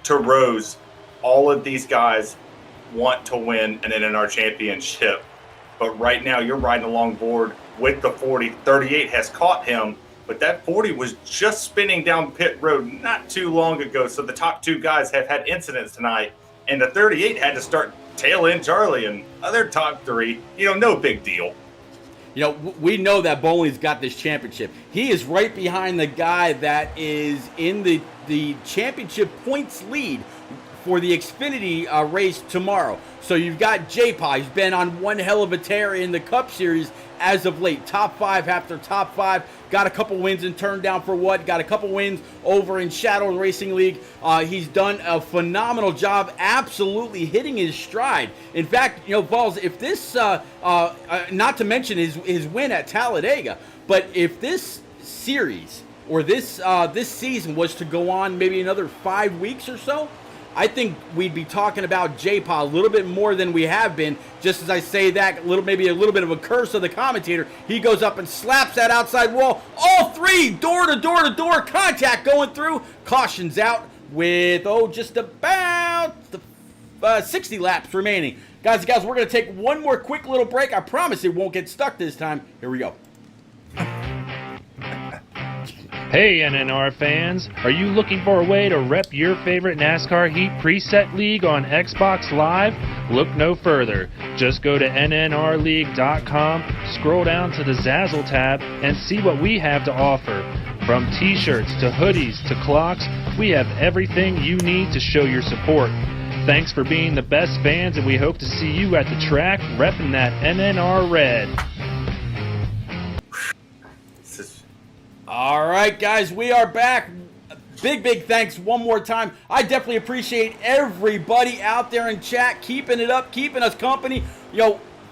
Rose. All of these guys want to win an NNR championship. But right now you're riding along board with the 40. 38 has caught him, but that 40 was just spinning down pit road not too long ago. So the top 2 guys have had incidents tonight, and the 38 had to start tail end Charlie and other top 3. No big deal. We know that Bowling's got this championship. He is right behind the guy that is in the championship points lead for the Xfinity race tomorrow. So you've got J-Pa. He's been on one hell of a tear in the Cup Series as of late. Top 5 after top 5. Got a couple wins in Turn Down for What. Got a couple wins over in Shadow Racing League. He's done a phenomenal job, absolutely hitting his stride. In fact, Balls, if this, not to mention his win at Talladega, but if this series or this season was to go on maybe another 5 weeks or so, I think we'd be talking about J-Pa a little bit more than we have been. Just as I say that, maybe a little bit of a curse of the commentator. He goes up and slaps that outside wall. All 3 door-to-door-to-door contact going through. Cautions out with, just about 60 laps remaining. Guys and gals, we're going to take one more quick little break. I promise it won't get stuck this time. Here we go. Hey NNR fans, are you looking for a way to rep your favorite NASCAR Heat preset league on Xbox Live? Look no further. Just go to nnrleague.com, scroll down to the Zazzle tab, and see what we have to offer. From t-shirts to hoodies to clocks, we have everything you need to show your support. Thanks for being the best fans, and we hope to see you at the track repping that NNR red. All right, guys, we are back. Big thanks one more time. I definitely appreciate everybody out there in chat keeping it up, keeping us company.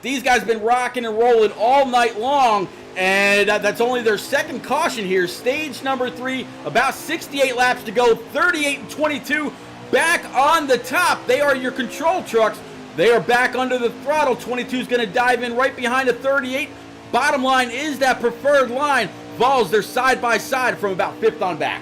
These guys have been rocking and rolling all night long, and that's only their second caution here. Stage number 3, about 68 laps to go, 38 and 22, back on the top. They are your control trucks. They are back under the throttle. 22 is going to dive in right behind the 38. Bottom line is that preferred line. Balls, they're side by side from about 5th on back.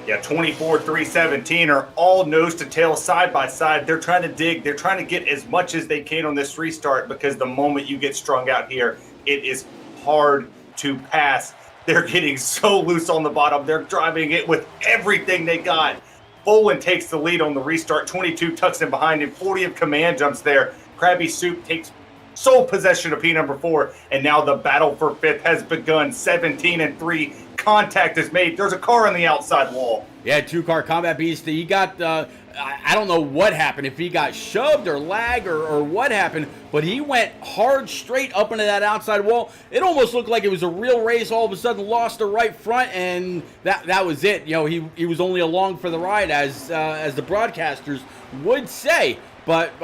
Yeah, 24, 317 are all nose to tail, side by side. They're trying to dig. They're trying to get as much as they can on this restart, because the moment you get strung out here, it is hard to pass. They're getting so loose on the bottom. They're driving it with everything they got. Bolin takes the lead on the restart. 22 tucks in behind him. 40 of Command jumps there. Krabby Soup takes sole possession of P number 4, and now the battle for 5th has begun. 17 and 3. Contact is made. There's a car on the outside wall. Yeah, 2-car Combat Beast. He got, I don't know what happened, if he got shoved or lagged or what happened, but he went hard straight up into that outside wall. It almost looked like it was a real race. All of a sudden lost the right front, and that was it. He was only along for the ride, as the broadcasters would say. But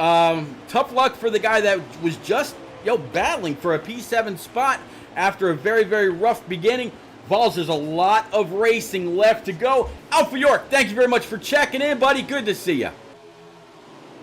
tough luck for the guy that was just battling for a P7 spot after a very, very rough beginning. Balls, there's a lot of racing left to go. Alpha York, thank you very much for checking in, buddy. Good to see you.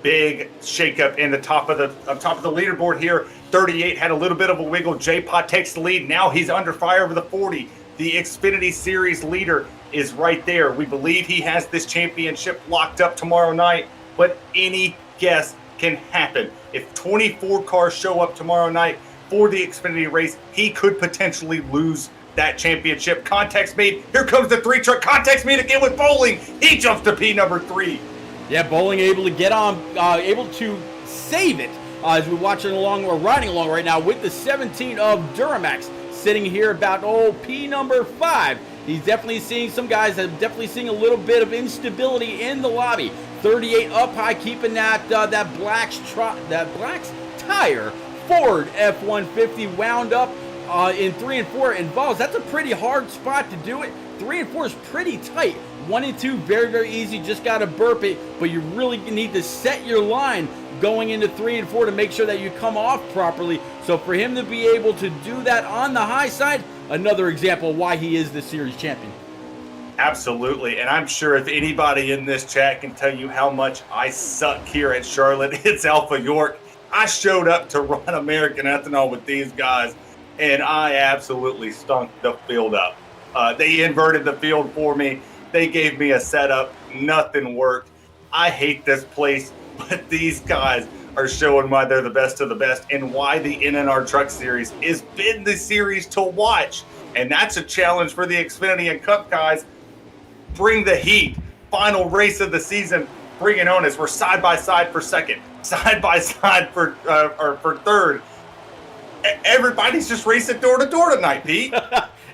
Big shakeup in the top of the leaderboard here. 38 had a little bit of a wiggle. J-Pa takes the lead. Now he's under fire over the 40. The Xfinity Series leader is right there. We believe he has this championship locked up tomorrow night, but any guess can happen. If 24 cars show up tomorrow night for the Xfinity race, he could potentially lose that championship. Context me. Here comes the 3 truck. Context me again with Bowling. He jumps to P number 3. Yeah, Bowling able to get on, able to save it as we're watching along or riding along right now with the 17 of Duramax sitting here about P number 5. He's definitely seeing some guys that are definitely seeing a little bit of instability in the lobby. 38 up high, keeping that Black's tire Ford F-150 wound up in 3 and 4 involves. That's a pretty hard spot to do it. 3 and 4 is pretty tight. 1 and 2, very, very easy. Just got to burp it, but you really need to set your line going into 3 and 4 to make sure that you come off properly. So for him to be able to do that on the high side, another example of why he is the series champion. Absolutely, and I'm sure if anybody in this chat can tell you how much I suck here at Charlotte, it's Alpha York. I showed up to run American Ethanol with these guys, and I absolutely stunk the field up. They inverted the field for me. They gave me a setup. Nothing worked. I hate this place, but these guys are showing why they're the best of the best and why the NNR Truck Series has been the series to watch. And that's a challenge for the Xfinity and Cup guys. Bring the heat. Final race of the season. Bring it on as we're side by side for second, side by side for third. Everybody's just racing door to door tonight, Pete.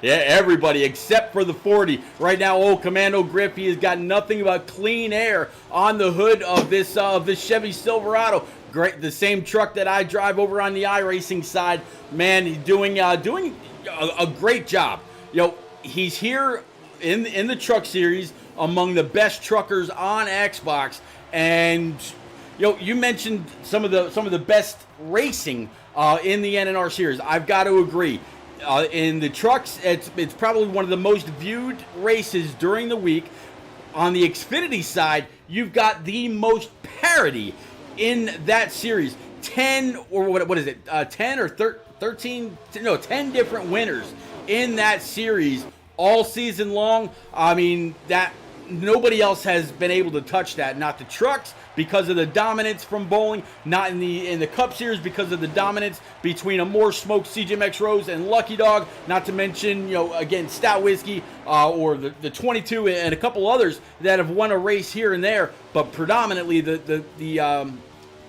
Yeah, everybody except for the 40. Right now, old Commando Griff, he has got nothing but clean air on the hood of this Chevy Silverado. Great, the same truck that I drive over on the iRacing side. Man, he's doing a great job. You know, he's here in the truck series among the best truckers on Xbox. And you know, you mentioned some of the best racing in the NNR series. I've got to agree. In the trucks, it's probably one of the most viewed races during the week. On the Xfinity side, you've got the most parity in that series. 10 or what is it? 10 or 13? No, 10 different winners in that series all season long. I mean, that nobody else has been able to touch that. Not the trucks because of the dominance from Bowling, not in the Cup Series because of the dominance between a more smoked CJMX Rose and Lucky Dog. Not to mention, you know, again, Stout Whiskey or the 22 and a couple others that have won a race here and there, but predominantly the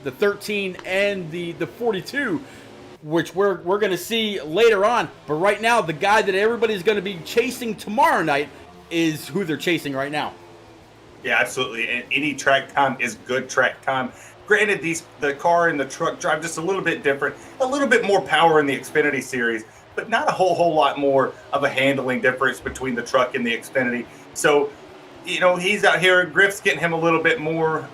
13 and the 42. Which we're going to see later on. But right now, the guy that everybody's going to be chasing tomorrow night is who they're chasing right now. Yeah, absolutely. And any track time is good track time. Granted, the car and the truck drive just a little bit different, a little bit more power in the Xfinity series, but not a whole lot more of a handling difference between the truck and the Xfinity. So, you know, he's out here. Griff's getting him a little bit more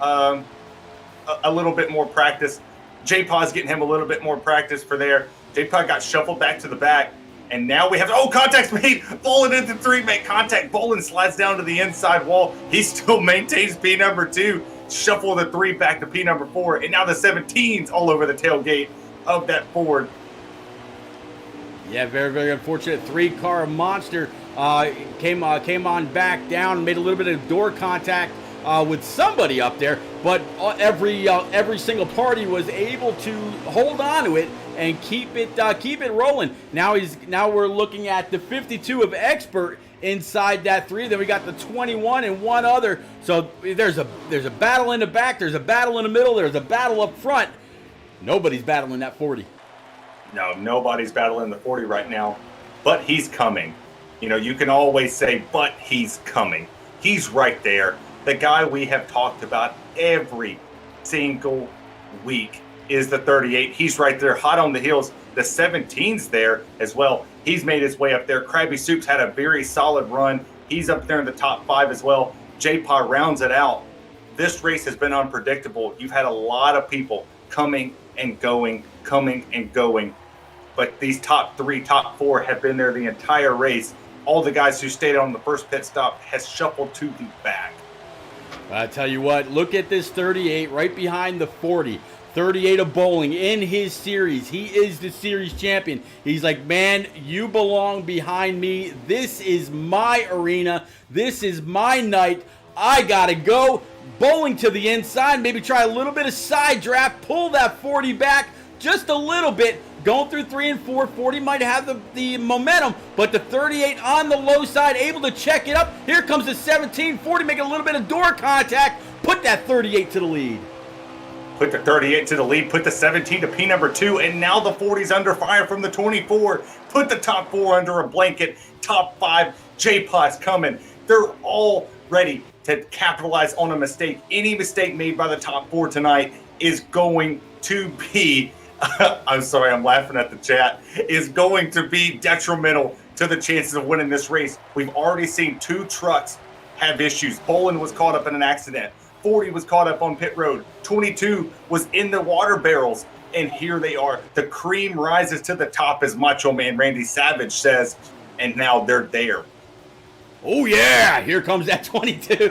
practice. J-Pod's getting him a little bit more practice for there. J-Pod got shuffled back to the back. And now we have, contact made. Bowling into 3, make contact. Bowling slides down to the inside wall. He still maintains P number 2. Shuffle the 3 back to P number 4. And now the 17's all over the tailgate of that Ford. Yeah, very, very unfortunate. 3-car monster came on back down, made a little bit of door contact with somebody up there, but every single party was able to hold on to it and keep it rolling. Now we're looking at the 52 of Expert inside that 3. Then we got the 21 and one other. So there's a battle in the back. There's a battle in the middle. There's a battle up front. Nobody's battling that 40. No, nobody's battling the 40 right now, but he's coming. You know, you can always say, but he's coming. He's right there. The guy we have talked about every single week is the 38. He's right there, hot on the heels. The 17's there as well. He's made his way up there. Krabby Soup's had a very solid run. He's up there in the top 5 as well. J-Pod rounds it out. This race has been unpredictable. You've had a lot of people coming and going. But these top 3, top 4 have been there the entire race. All the guys who stayed on the first pit stop has shuffled to the back. I tell you what, look at this 38 right behind the 40. 38 of Bowling in his series. He is the series champion. He's like, man, you belong behind me. This is my arena. This is my night. I gotta go. Bowling to the inside, maybe try a little bit of side draft, pull that 40 back, just a little bit. Going through 3 and 4, 40 might have the momentum, but the 38 on the low side, able to check it up. Here comes the 17, 40 making a little bit of door contact. Put that 38 to the lead. Put the 38 to the lead, put the 17 to P number 2, and now the 40's under fire from the 24. Put the top 4 under a blanket. Top 5, J-Pod's coming. They're all ready to capitalize on a mistake. Any mistake made by the top 4 tonight is going to be, I'm sorry, I'm laughing at the chat, is going to be detrimental to the chances of winning this race. We've already seen 2 trucks have issues. Bolin was caught up in an accident. 40 was caught up on pit road. 22 was in the water barrels. And here they are. The cream rises to the top, as Macho Man Randy Savage says. And now they're there. Oh, yeah. Here comes that 22.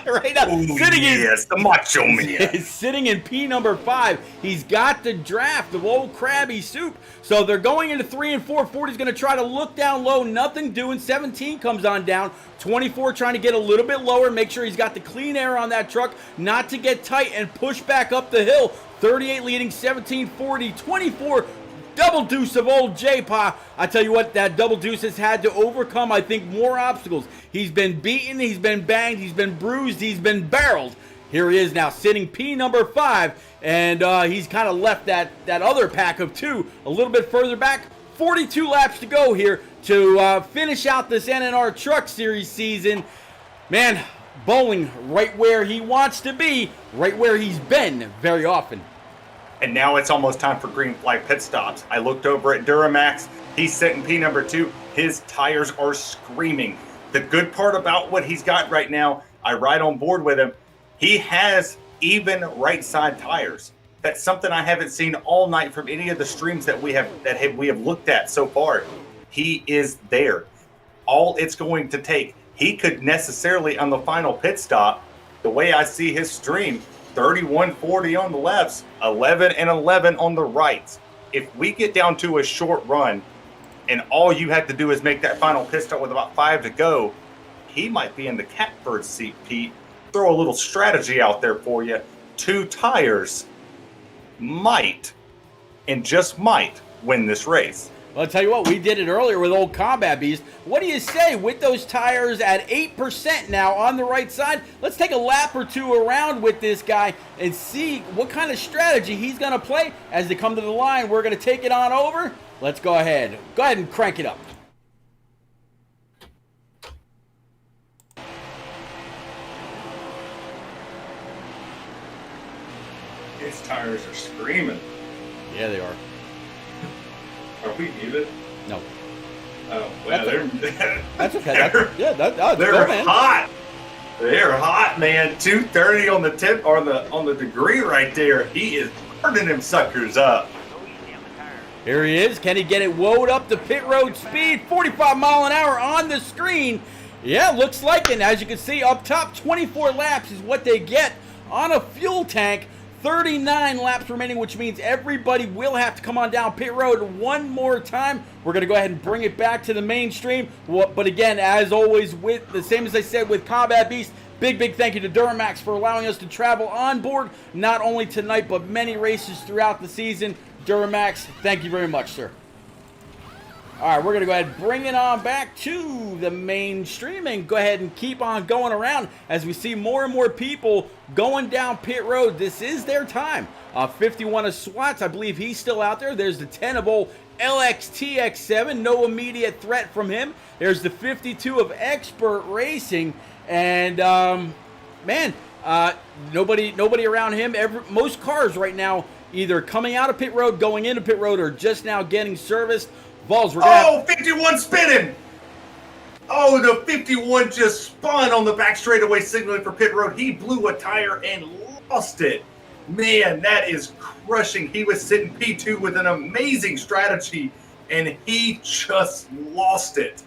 Right now. Oh, yes, the Macho Man. Sitting in P number 5. He's got the draft of old Krabby Soup. So they're going into 3 and 4. 40's going to try to look down low. Nothing doing. 17 comes on down. 24 trying to get a little bit lower. Make sure he's got the clean air on that truck. Not to get tight and push back up the hill. 38 leading. 17, 40, 24. Double deuce of old J-Pa. I tell you what, that double deuce has had to overcome, I think, more obstacles. He's been beaten, he's been banged, he's been bruised, he's been barreled. Here he is now sitting P number 5, and he's kind of left that other pack of 2 a little bit further back. 42 laps to go here to finish out this NNR Truck Series season. Man, Bowling right where he wants to be, right where he's been very often. And now it's almost time for green flag pit stops. I looked over at Duramax. He's sitting P number 2. His tires are screaming. The good part about what he's got right now, I ride on board with him. He has even right side tires. That's something I haven't seen all night from any of the streams that we have looked at so far. He is there. All it's going to take. He could necessarily on the final pit stop, the way I see his stream, 31-40 on the lefts, 11 and 11 on the rights. If we get down to a short run and all you have to do is make that final pit stop with about 5 to go, he might be in the catbird seat, Pete. Throw a little strategy out there for you. 2 tires might, and just might, win this race. Well, I'll tell you what, we did it earlier with old Combat Beast. What do you say with those tires at 8% now on the right side? Let's take a lap or 2 around with this guy and see what kind of strategy he's going to play as they come to the line. We're going to take it on over. Let's go ahead. Go ahead and crank it up. His tires are screaming. Yeah, they are. Are we muted? No. Oh, well, they're hot. They're hot, man. 230 on the tip or on the degree right there. He is burning them suckers up. Here he is. Can he get it woed up to pit road speed? 45 mile an hour on the screen. Yeah, looks like it. As you can see up top, 24 laps is what they get on a fuel tank. 39 laps remaining, which means everybody will have to come on down pit road one more time. We're going to go ahead and bring it back to the mainstream. But again, as always, with the same as I said with Combat Beast, big thank you to Duramax for allowing us to travel on board, not only tonight, but many races throughout the season. Duramax, thank you very much, sir. All right, we're going to go ahead and bring it on back to the mainstream and go ahead and keep on going around as we see more and more people going down pit road. This is their time. 51 of Swats, I believe he's still out there. There's the 10 of old LXTX7, no immediate threat from him. There's the 52 of Expert Racing, and nobody around him. Most cars right now either coming out of pit road, going into pit road, or just now getting serviced. Balls, we're gonna 51 spinning! Oh, the 51 just spun on the back straightaway signaling for pit road. He blew a tire and lost it. Man, that is crushing. He was sitting P2 with an amazing strategy, and he just lost it.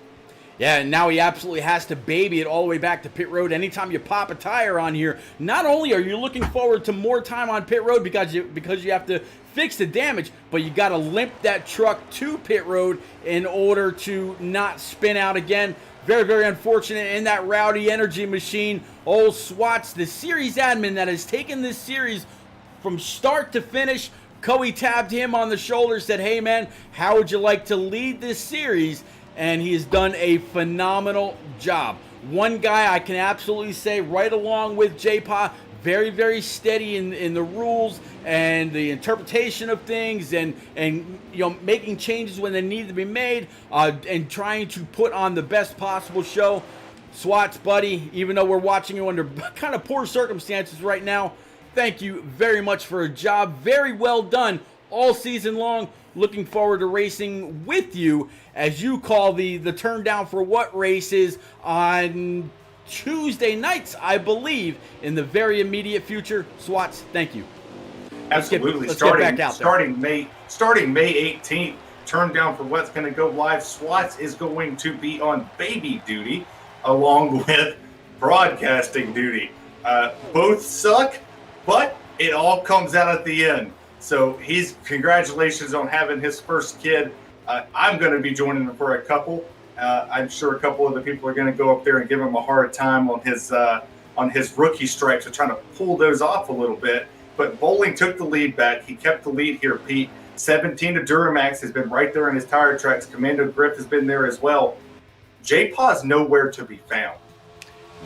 Yeah, and now he absolutely has to baby it all the way back to pit road. Anytime you pop a tire on here, not only are you looking forward to more time on pit road because you have to fix the damage, but you got to limp that truck to pit road in order to not spin out again. Very unfortunate in that Rowdy Energy Machine. Old Swats, the series admin that has taken this series from start to finish, Coey tapped him on the shoulder, said, hey man, how would you like to lead this series? And he has done a phenomenal job. One guy I can absolutely say, right along with J-Pa, very, very steady in the rules and the interpretation of things, and making changes when they need to be made, and trying to put on the best possible show. Swats, buddy, even though we're watching you under kind of poor circumstances right now, thank you very much for a job very well done all season long. Looking forward to racing with you as you call the turn down for what races on Tuesday nights, I believe, in the very immediate future. Swats, thank you. Absolutely. Let's get back out there. Starting May 18th, turn down for what's going to go live. Swats is going to be on baby duty along with broadcasting duty. Both suck, but it all comes out at the end. So congratulations on having his first kid. I'm going to be joining him for a couple. I'm sure a couple of the people are going to go up there and give him a hard time on his rookie stripes of trying to pull those off a little bit. But Bowling took the lead back. He kept the lead here, Pete. 17 to Duramax has been right there in his tire tracks. Commando Griff has been there as well. J-Paw's nowhere to be found.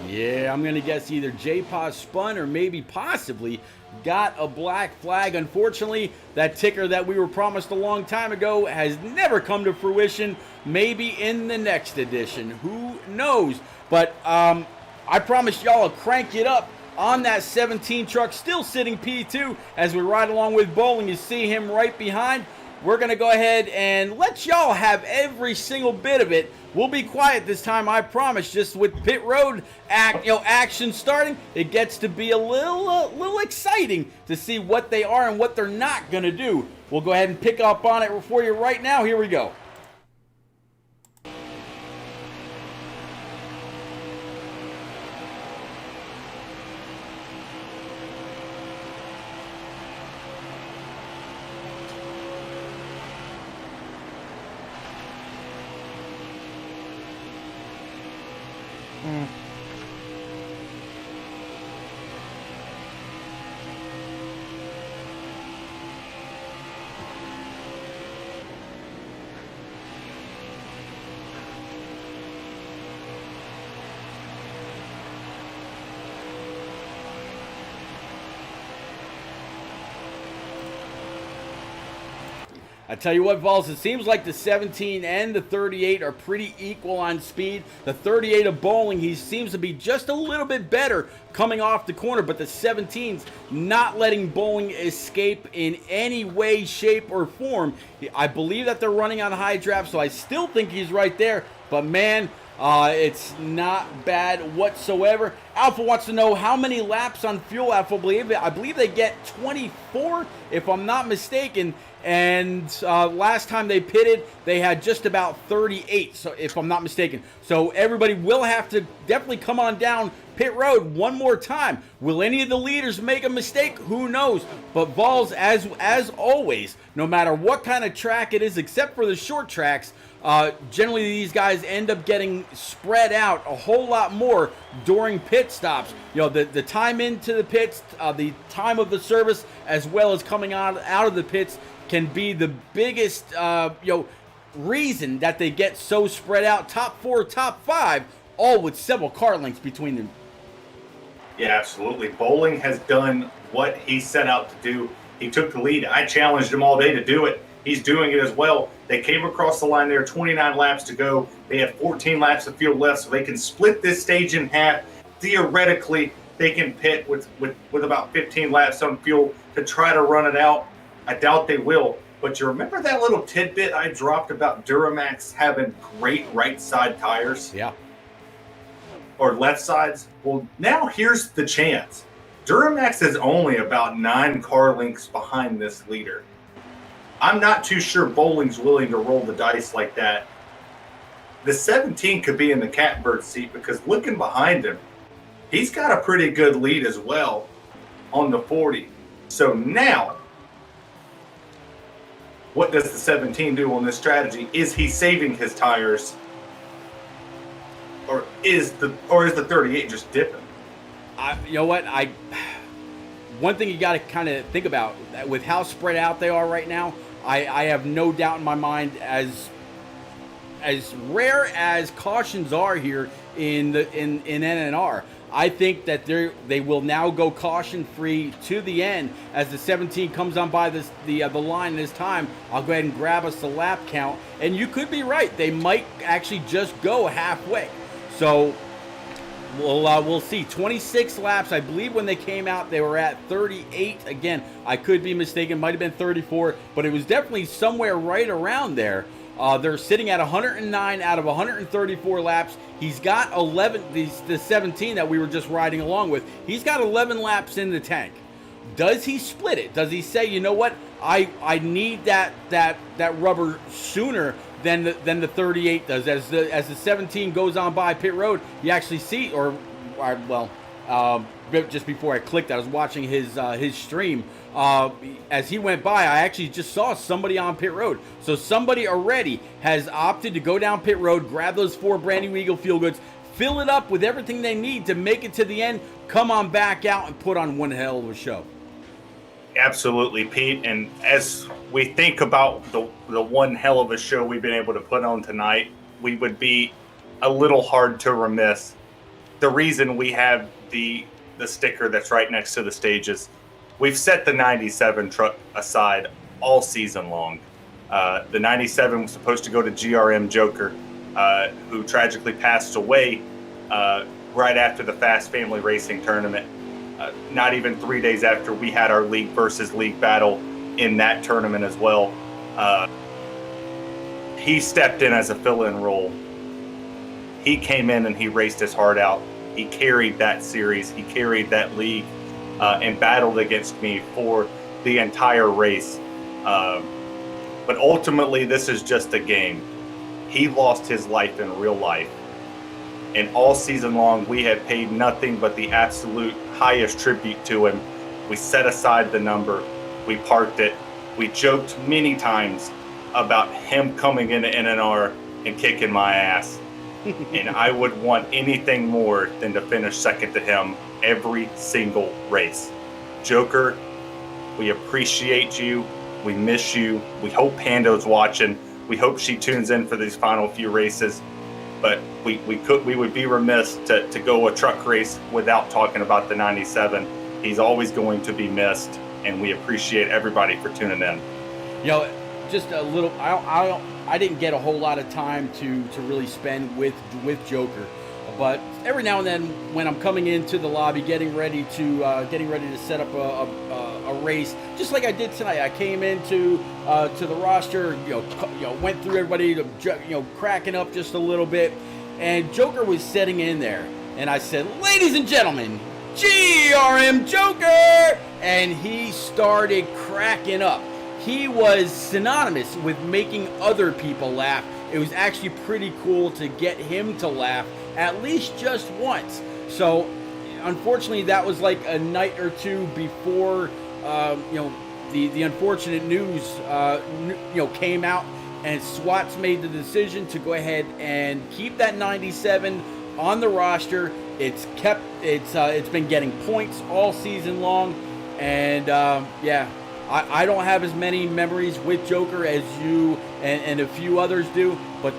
Yeah, I'm going to guess either J-Paw spun or maybe possibly got a black flag. Unfortunately, that ticker that we were promised a long time ago has never come to fruition. Maybe in the next edition. Who knows? But I promised y'all to crank it up on that 17 truck, still sitting P2 as we ride along with Bowling. You see him right behind. We're going to go ahead and let y'all have every single bit of it. We'll be quiet this time, I promise. Just with pit road action starting, it gets to be a little exciting to see what they are and what they're not going to do. We'll go ahead and pick up on it for you right now. Here we go. I tell you what, Vols, it seems like the 17 and the 38 are pretty equal on speed. The 38 of Bowling, he seems to be just a little bit better coming off the corner, but the 17's not letting Bowling escape in any way, shape, or form. I believe that they're running on high draft, so I still think he's right there, but man, it's not bad whatsoever. Alpha wants to know how many laps on fuel. Alpha, I believe they get 24, if I'm not mistaken. And last time they pitted, they had just about 38, so if I'm not mistaken. So everybody will have to definitely come on down pit road one more time. Will any of the leaders make a mistake? Who knows? But Vols, as always, no matter what kind of track it is, except for the short tracks, generally these guys end up getting spread out a whole lot more during pit stops. You know, the time into the pits, the time of the service, as well as coming out of the pits can be the biggest reason that they get so spread out. Top 4, top 5, all with several car lengths between them. Yeah, absolutely. Bowling has done what he set out to do. He took the lead. I challenged him all day to do it. He's doing it as well. They came across the line there, 29 laps to go. They have 14 laps of fuel left, so they can split this stage in half. Theoretically, they can pit with about 15 laps on fuel to try to run it out. I doubt they will. But you remember that little tidbit I dropped about Duramax having great right side tires? Yeah. Or left sides? Well, now here's the chance. Duramax is only about 9 car lengths behind this leader. I'm not too sure Bowling's willing to roll the dice like that. The 17 could be in the catbird seat because looking behind him, he's got a pretty good lead as well on the 40. So now, what does the 17 do on this strategy? Is he saving his tires, or is the 38 just dipping? You know what? one thing you got to kind of think about with how spread out they are right now, I have no doubt in my mind, as rare as cautions are here in NNR, I think that they will now go caution free to the end as the 17 comes on by the line this time. I'll go ahead and grab us the lap count, and you could be right. They might actually just go halfway. So we'll see. 26 laps. I believe when they came out, they were at 38. Again, I could be mistaken. Might have been 34, but it was definitely somewhere right around there. They're sitting at 109 out of 134 laps. He's got 11, the 17 that we were just riding along with. He's got 11 laps in the tank. Does he split it? Does he say, you know what, I need that rubber sooner than the 38 does? As the 17 goes on by pit road, you actually see, just before I clicked, I was watching his stream. As he went by, I actually just saw somebody on pit road. So somebody already has opted to go down pit road, grab those 4 brand new Eagle Fuel Goods, fill it up with everything they need to make it to the end, come on back out and put on one hell of a show. Absolutely, Pete. And as we think about the one hell of a show we've been able to put on tonight, we would be a little hard to remiss. The reason we have the sticker that's right next to the stages, we've set the 97 truck aside all season long. The 97 was supposed to go to GRM Joker, who tragically passed away right after the Fast Family Racing tournament. Not even 3 days after we had our league versus league battle in that tournament as well. He stepped in as a fill-in role. He came in and he raced his heart out. He carried that series. He carried that league and battled against me for the entire race. But ultimately, this is just a game. He lost his life in real life. And all season long, we have paid nothing but the absolute highest tribute to him. We set aside the number. We parked it. We joked many times about him coming into NNR and kicking my ass. And I would want anything more than to finish second to him every single race. Joker, we appreciate you. We miss you. We hope Pando's watching. We hope she tunes in for these final few races. But we would be remiss to go a truck race without talking about the 97. He's always going to be missed, and we appreciate everybody for tuning in. You know, just a little. I didn't get a whole lot of time to really spend with Joker, but every now and then when I'm coming into the lobby, getting ready to set up a race, just like I did tonight. I came into to the roster, went through everybody, cracking up just a little bit, and Joker was sitting in there, and I said, "Ladies and gentlemen, GRM Joker," and he started cracking up. He was synonymous with making other people laugh. It was actually pretty cool to get him to laugh at least just once. So, unfortunately, that was like a night or two before, the unfortunate news, came out, and SWAT's made the decision to go ahead and keep that 97 on the roster. It's been getting points all season long, and I don't have as many memories with Joker as you and a few others do, but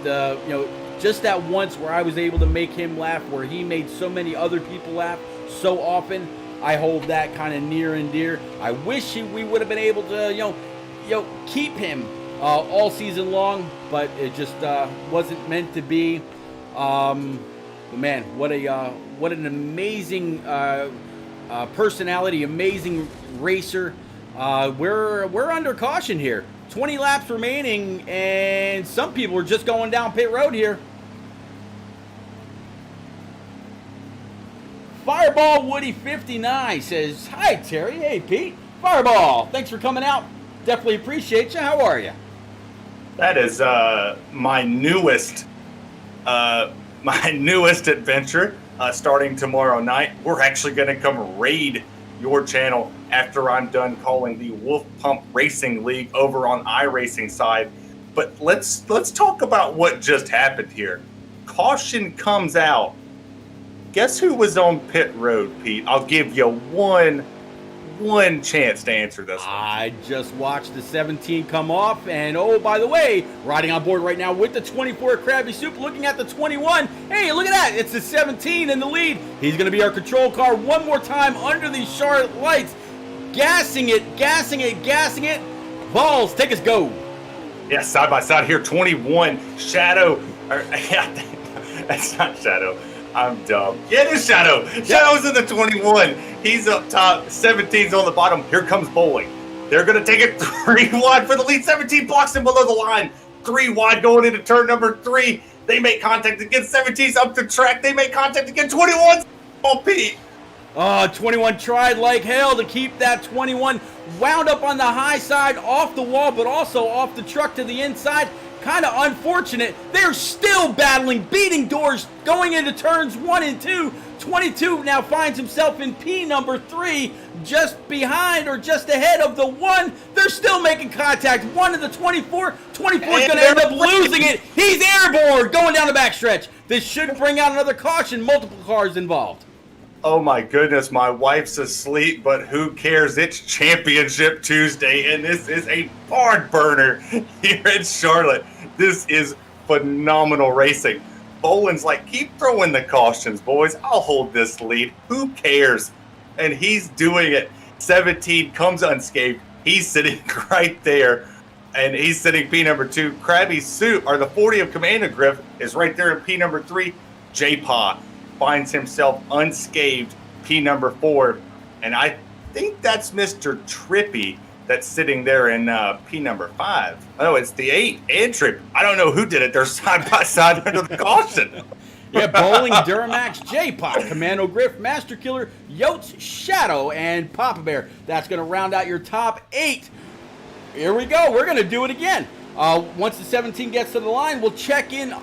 just that once where I was able to make him laugh, where he made so many other people laugh so often, I hold that kind of near and dear. I wish we would have been able to keep him all season long, but it just wasn't meant to be. Man, what an amazing personality, amazing racer. We're under caution here. 20 laps remaining, and some people are just going down pit road here. Fireball Woody 59 says, "Hi Terry, hey Pete, Fireball, thanks for coming out. Definitely appreciate you. How are you?" That is my newest adventure. Starting tomorrow night, we're actually going to come raid your channel after I'm done calling the Wolf Pump Racing League over on iRacing side. But let's talk about what just happened here. Caution comes out. Guess who was on pit road, Pete? I'll give you one one chance to answer this one. I just watched the 17 come off, and oh, by the way, riding on board right now with the 24 Krabby Soup, looking at the 21. Hey, look at that. It's the 17 in the lead. He's going to be our control car one more time under these Charlotte lights. Gassing it. Balls, take us go. Yeah, side by side here, 21. Shadow. That's not Shadow. I'm dumb. Yeah, it is Shadow. Shadow's in the 21. He's up top. 17's on the bottom. Here comes Bowling. They're going to take it 3 wide for the lead. 17 blocks him below the line. 3 wide going into turn number 3. They make contact again. 17's up the track. They make contact again. 21's on Pete. 21 tried like hell to keep that 21 wound up on the high side, off the wall, but also off the truck to the inside. Kind of unfortunate. They're still battling, beating doors, going into turns 1 and 2. 22 now finds himself in P number 3, just behind or just ahead of the 1. They're still making contact. 1 to the 24. 24 is going to end up losing it. He's airborne going down the backstretch. This should bring out another caution. Multiple cars involved. Oh my goodness, my wife's asleep, but who cares? It's Championship Tuesday, and this is a barn burner here in Charlotte. This is phenomenal racing. Boland's like, keep throwing the cautions, boys. I'll hold this lead. Who cares? And he's doing it. 17 comes unscathed. He's sitting right there, and he's sitting P number 2. Krabby Soup, or the 40 of Commander Griff, is right there in P number 3. J-Paw finds himself unscathed, P number 4, and I think that's Mr. Trippy that's sitting there in P number 5. Oh, it's the 8 and Trippy. I don't know who did it. They're side by side under the caution. Yeah, Bowling, Duramax, J-Pop, Commando Griff, Master Killer, Yotes, Shadow, and Papa Bear. That's going to round out your top 8. Here we go. We're going to do it again. Once the 17 gets to the line, we'll check in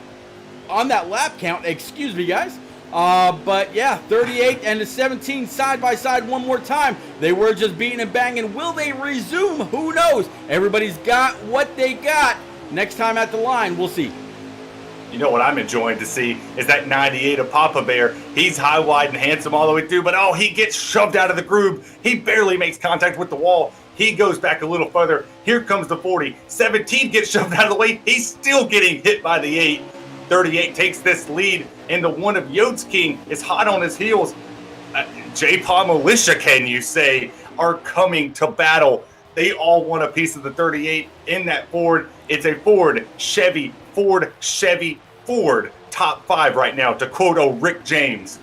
on that lap count. Excuse me, guys. But yeah, 38 and the 17 side by side one more time. They were just beating and banging. Will they resume? Who knows? Everybody's got what they got. Next time at the line, we'll see. You know what I'm enjoying to see is that 98 of Papa Bear. He's high, wide, and handsome all the way through, but oh, he gets shoved out of the groove. He barely makes contact with the wall. He goes back a little further. Here comes the 40. 17 gets shoved out of the way. He's still getting hit by the 8. 38 takes this lead, and the 1 of Yotes King is hot on his heels. J-Paw Militia, can you say, are coming to battle. They all want a piece of the 38 in that Ford. It's a Ford, Chevy, Ford. Top 5 right now, to quote Rick James.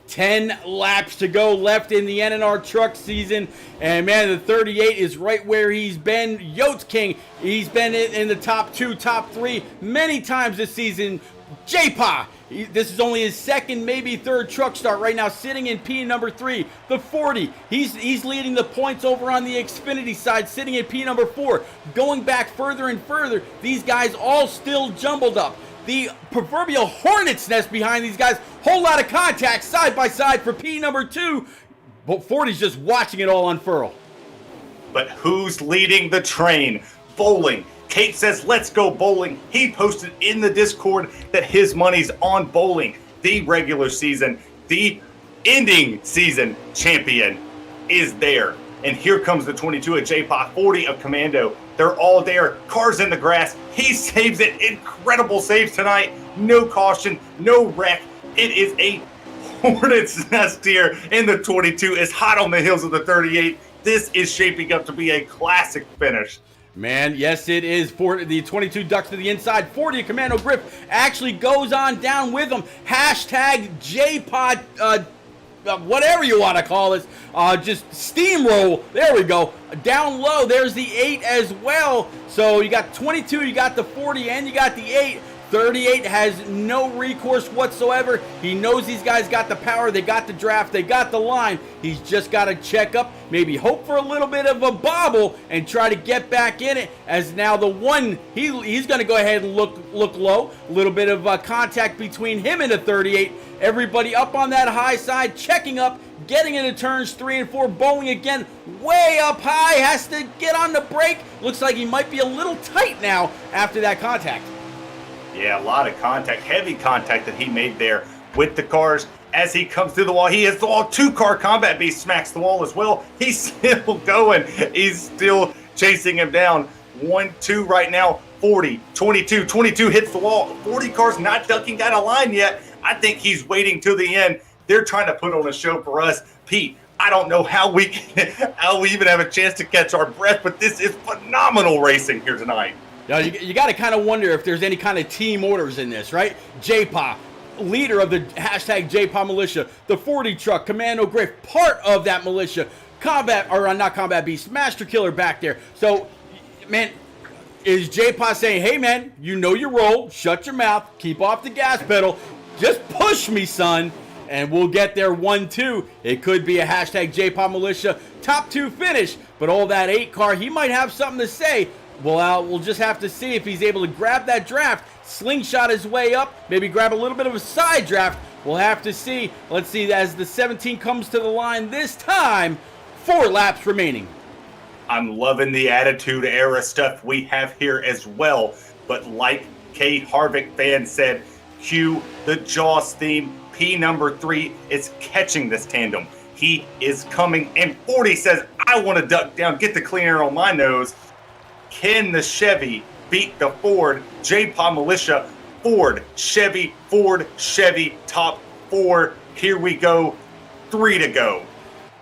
10 laps to go left in the NNR truck season. And man, the 38 is right where he's been. Yotes King, he's been in the top 2, top 3 many times this season. J-Paw, this is only his second, maybe third truck start right now, sitting in P number 3. The 40, he's leading the points over on the Xfinity side, sitting in P number 4. Going back further and further, these guys all still jumbled up. The proverbial hornet's nest behind these guys. Whole lot of contact side by side for P number 2. But 40's just watching it all unfurl. But who's leading the train? Bowling. Kate says, let's go Bowling. He posted in the Discord that his money's on Bowling. The regular season, the ending season champion is there. And here comes the 22 of J-Pop, 40 of Commando. They're all there. Cars in the grass. He saves it. Incredible saves tonight. No caution, no wreck. It is a hornet's nest here. And the 22 is hot on the heels of the 38. This is shaping up to be a classic finish. Man, yes it is. For the 22 ducks to the inside. 40 of Commando Griff actually goes on down with them. Hashtag J-Pod, whatever you want to call this, just steamroll. There we go. Down low, there's the 8 as well. So you got 22, you got the 40, and you got the 8. 38 has no recourse whatsoever. He knows these guys got the power, they got the draft, they got the line. He's just got to check up, maybe hope for a little bit of a bobble and try to get back in it. As now the 1, he's going to go ahead and look low. A little bit of contact between him and the 38. Everybody up on that high side, checking up, getting into turns 3 and 4. Bowling again, way up high, has to get on the brake. Looks like he might be a little tight now after that contact. Yeah, a lot of contact, heavy contact that he made there with the cars. as he comes through the wall. He hits the wall. 2-car Combat Beast smacks the wall as well. He's still going. He's still chasing him down. 1-2 right now. 40, 22. 22 hits the wall. 40 cars not ducking down a line yet. I think he's waiting till the end. They're trying to put on a show for us. Pete, I don't know how we even have a chance to catch our breath, but this is phenomenal racing here tonight. You got to kind of wonder if there's any kind of team orders in this, right? JPA, leader of the hashtag JPA militia, the 40 truck, Commando Griff, part of that militia, not Combat Beast, Master Killer back there. So, man, is JPA saying, hey, man, you know your role, shut your mouth, keep off the gas pedal, just push me, son, and we'll get there 1-2. It could be a hashtag JPA militia top 2 finish, but all that 8 car, he might have something to say. Well, we'll just have to see if he's able to grab that draft, slingshot his way up, maybe grab a little bit of a side draft. We'll have to see. Let's see, as the 17 comes to the line this time, 4 laps remaining. I'm loving the Attitude Era stuff we have here as well. But like K. Harvick fan said, cue the Jaws theme. P number 3 is catching this tandem. He is coming, and 40 says, I want to duck down, get the clean air on my nose. Can the Chevy beat the Ford? JPA militia, Ford, Chevy, top 4. Here we go. 3 to go.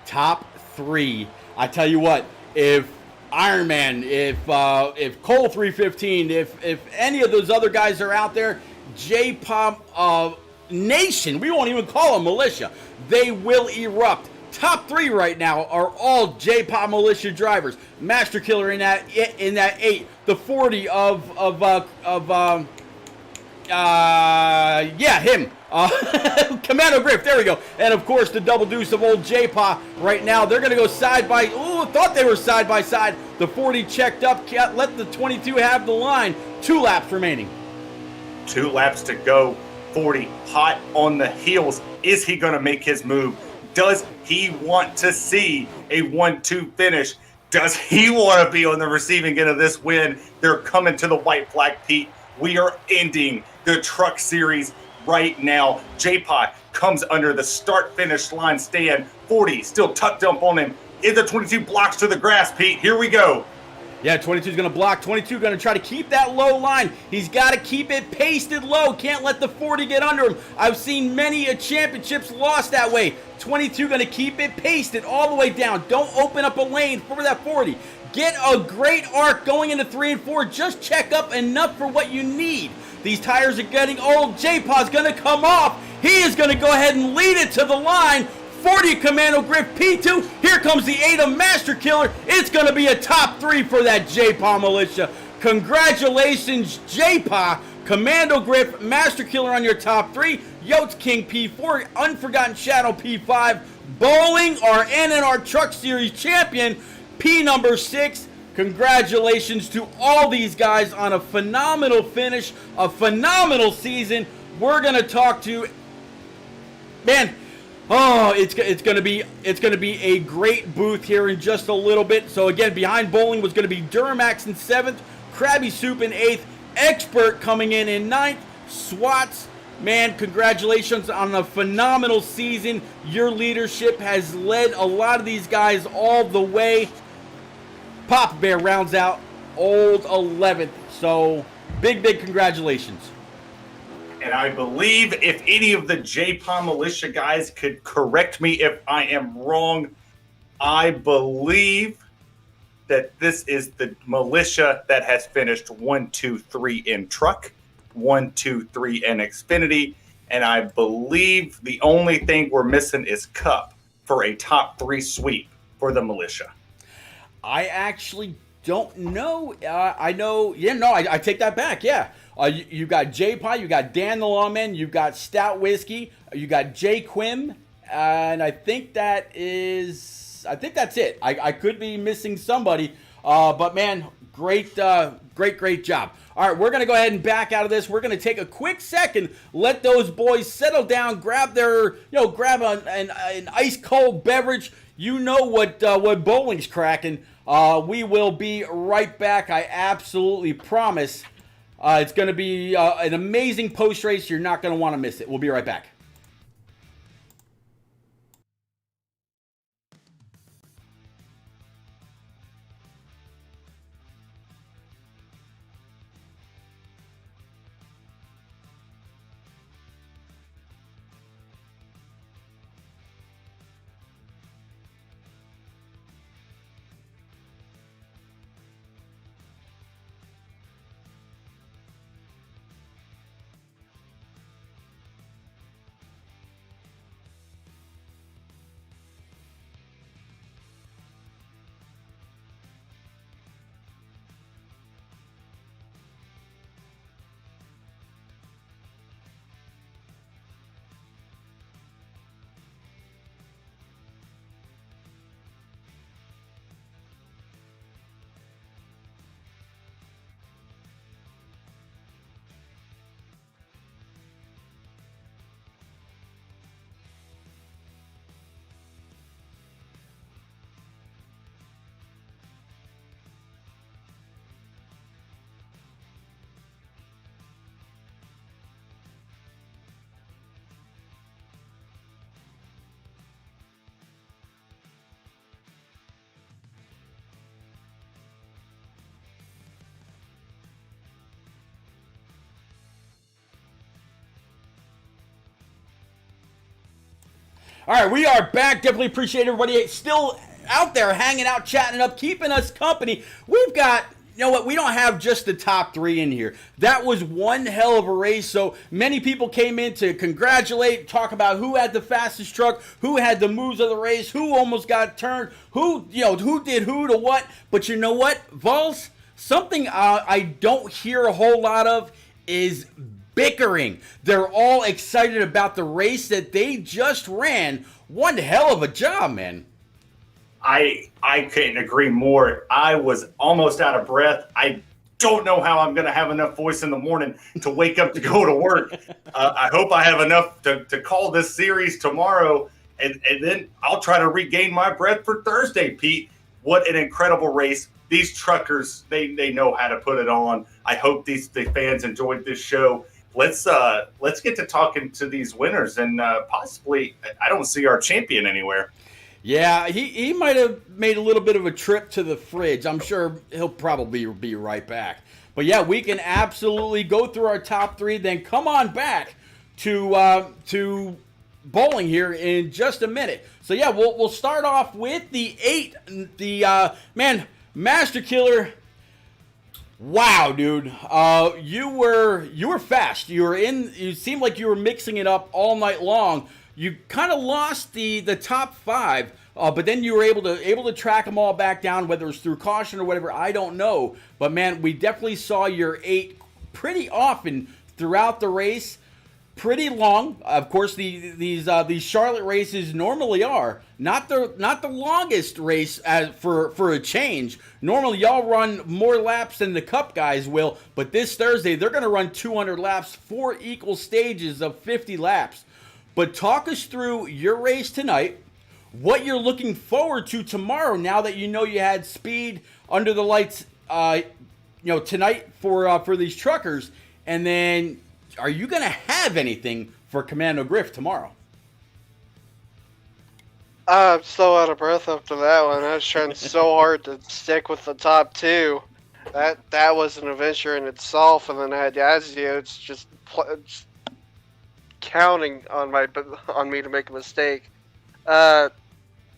Top 3. I tell you what, if Iron Man, if Cole 315, if any of those other guys are out there, JPA Nation, we won't even call them militia, they will erupt. Top 3 right now are all JPA militia drivers. Master Killer in that 8, the 40 him. Commando Griff, there we go. And of course the double deuce of old JPA right now. They're gonna go side by, thought they were side by side. The 40 checked up, let the 22 have the line. 2 laps remaining. 2 laps to go. 40 hot on the heels. Is he gonna make his move? Does he want to see a 1-2 finish? Does he want to be on the receiving end of this win? They're coming to the white flag, Pete. We are ending the truck series right now. JPA comes under the start-finish line stand. 40 still tucked up on him. In the 22 blocks to the grass, Pete. Here we go. Yeah, 22 is going to block. 22 going to try to keep that low line. He's got to keep it pasted low. Can't let the 40 get under him. I've seen many championships lost that way. 22 going to keep it pasted all the way down. Don't open up a lane for that 40. Get a great arc going into 3 and 4. Just check up enough for what you need. These tires are getting old. JPA's going to come off. He is going to go ahead and lead it to the line. 40 Commando Griff P2. Here comes the 8 of Master Killer. It's going to be a top 3 for that JPA militia. Congratulations, JPA. Commando Griff, Master Killer on your top 3. Yotes King P4, Unforgotten Shadow P5. Bowling, our NNR Truck Series champion, P number 6. Congratulations to all these guys on a phenomenal finish, a phenomenal season. We're going to talk to, man, it's gonna be a great booth here in just a little bit. So again, behind Bowling was gonna be Duramax in 7th, Krabby Soup in 8th, Expert coming in 9th, Swats. Man, congratulations on a phenomenal season. Your leadership has led a lot of these guys all the way. Papa Bear rounds out old 11th. So big congratulations. And I believe if any of the JPA militia guys could correct me if I am wrong, I believe that this is the militia that has finished 1, 2, 3 in truck, 1, 2, 3 in Xfinity, and I believe the only thing we're missing is Cup for a top 3 sweep for the militia. I actually don't know. I know. Yeah, no, I take that back. Yeah. You got JPA, you got Dan the Lawman, you got Stout Whiskey, you got Jay Quim, and I think that's it. I could be missing somebody, but man, great job. All right, we're going to go ahead and back out of this. We're going to take a quick second, let those boys settle down, grab an ice cold beverage. You know what bowling's cracking. We will be right back. I absolutely promise. It's going to be an amazing post-race. You're not going to want to miss it. We'll be right back. All right, we are back. Definitely appreciate everybody still out there hanging out, chatting up, keeping us company. We've got, you know what, we don't have just the top 3 in here. That was one hell of a race. So many people came in to congratulate, talk about who had the fastest truck, who had the moves of the race, who almost got turned, who did who to what. But you know what, Vols? Something I don't hear a whole lot of is bickering. They're all excited about the race that they just ran. One hell of a job, man. I couldn't agree more. I was almost out of breath. I don't know how I'm going to have enough voice in the morning to wake up to go to work. I hope I have enough to call this series tomorrow, and then I'll try to regain my breath for Thursday, Pete. What an incredible race. These truckers, they know how to put it on. I hope the fans enjoyed this show. Let's get to talking to these winners, and possibly, I don't see our champion anywhere. Yeah, he might have made a little bit of a trip to the fridge. I'm sure he'll probably be right back. But yeah, we can absolutely go through our top 3, then come on back to bowling here in just a minute. So yeah, we'll start off with the 8. The Master Killer. Wow, dude. You were fast. You seemed like you were mixing it up all night long. You kind of lost the top 5, but then you were able to track them all back down, whether it was through caution or whatever, I don't know. But man, we definitely saw your 8 pretty often throughout the race. Pretty long, of course. These Charlotte races normally are not the longest race for a change. Normally, y'all run more laps than the Cup guys will, but this Thursday they're going to run 200 laps, 4 equal stages of 50 laps. But talk us through your race tonight, what you're looking forward to tomorrow. Now that you know you had speed under the lights, tonight for these truckers, and then. Are you going to have anything for Commando Griff tomorrow? I'm so out of breath after that one. I was trying so hard to stick with the top 2. That was an adventure in itself, and then I had Yazio. It's just counting on me to make a mistake. It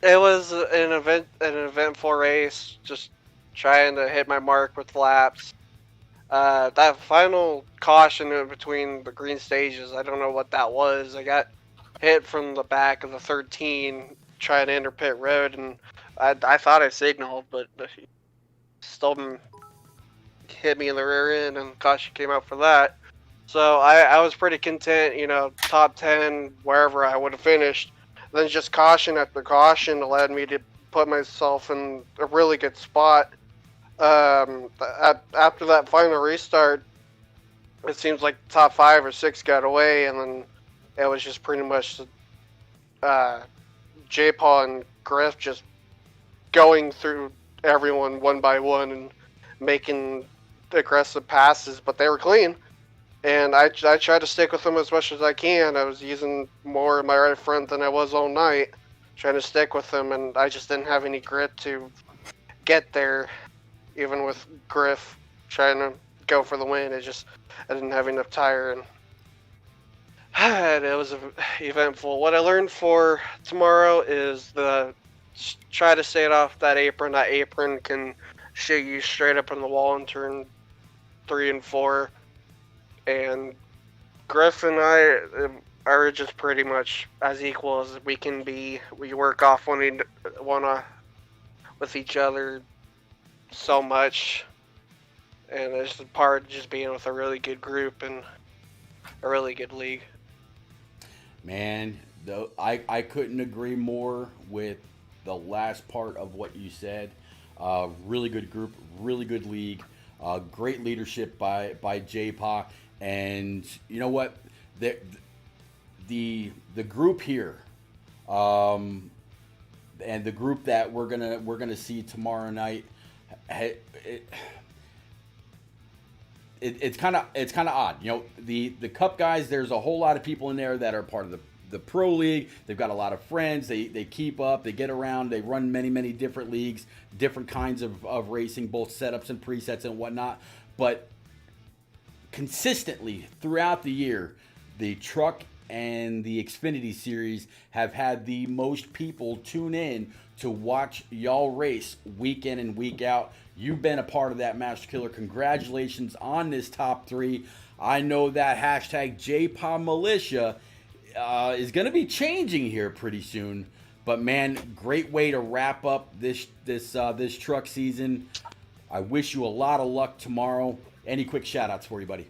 was an eventful race, just trying to hit my mark with laps. That final caution in between the green stages, I don't know what that was. I got hit from the back of the 13 trying to enter pit road, and I thought I signaled, but he still hit me in the rear end, and caution came out for that. So I was pretty content, top 10, wherever I would have finished. Then just caution after caution allowed me to put myself in a really good spot. After that final restart, it seems like the top 5 or 6 got away, and then it was just pretty much J-Paw and Griff just going through everyone one by one and making aggressive passes, but they were clean. And I tried to stick with them as much as I can. I was using more of my right front than I was all night, trying to stick with them, and I just didn't have any grit to get there. Even with Griff trying to go for the win, I didn't have enough tire, and it was eventful. What I learned for tomorrow is try to stay it off that apron. That apron can shoot you straight up in the wall in turn 3 and 4. And Griff and I are just pretty much as equal as we can be. We work off one with each other so much, and it's part of just being with a really good group and a really good league. Man, I couldn't agree more with the last part of what you said. Really good group, really good league, great leadership by J-Paw, and you know what, the group here, and the group that we're gonna see tomorrow night. It's kind of odd, the Cup guys. There's a whole lot of people in there that are part of the pro league. They've got a lot of friends. They keep up. They get around. They run many different leagues, different kinds of racing, both setups and presets and whatnot. But consistently throughout the year, the truck and the Xfinity Series have had the most people tune in to watch y'all race week in and week out. You've been a part of that, Master Killer. Congratulations on this top 3. I know that hashtag JPOD Militia is going to be changing here pretty soon. But man, great way to wrap up this truck season. I wish you a lot of luck tomorrow. Any quick shout outs for you, buddy?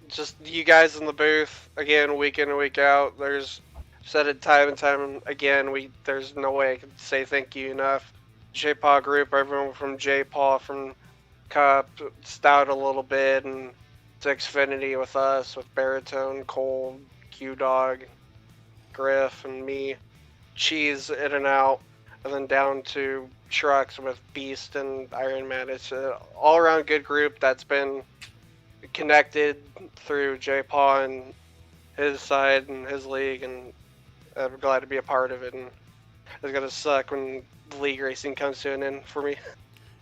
Just you guys in the booth again, week in and week out. There's said it time and time again. There's no way I can say thank you enough. J-Paw group, everyone from J-Paw, from Cup, Stout a little bit, and to Xfinity with us, with Baritone, Cole, Q-Dog, Griff, and me. Cheese in and out, and then down to trucks with Beast and Iron Man. It's an all-around good group that's been connected through J-Paw and his side and his league, and I'm glad to be a part of it. And it's gonna suck when league racing comes to an end for me.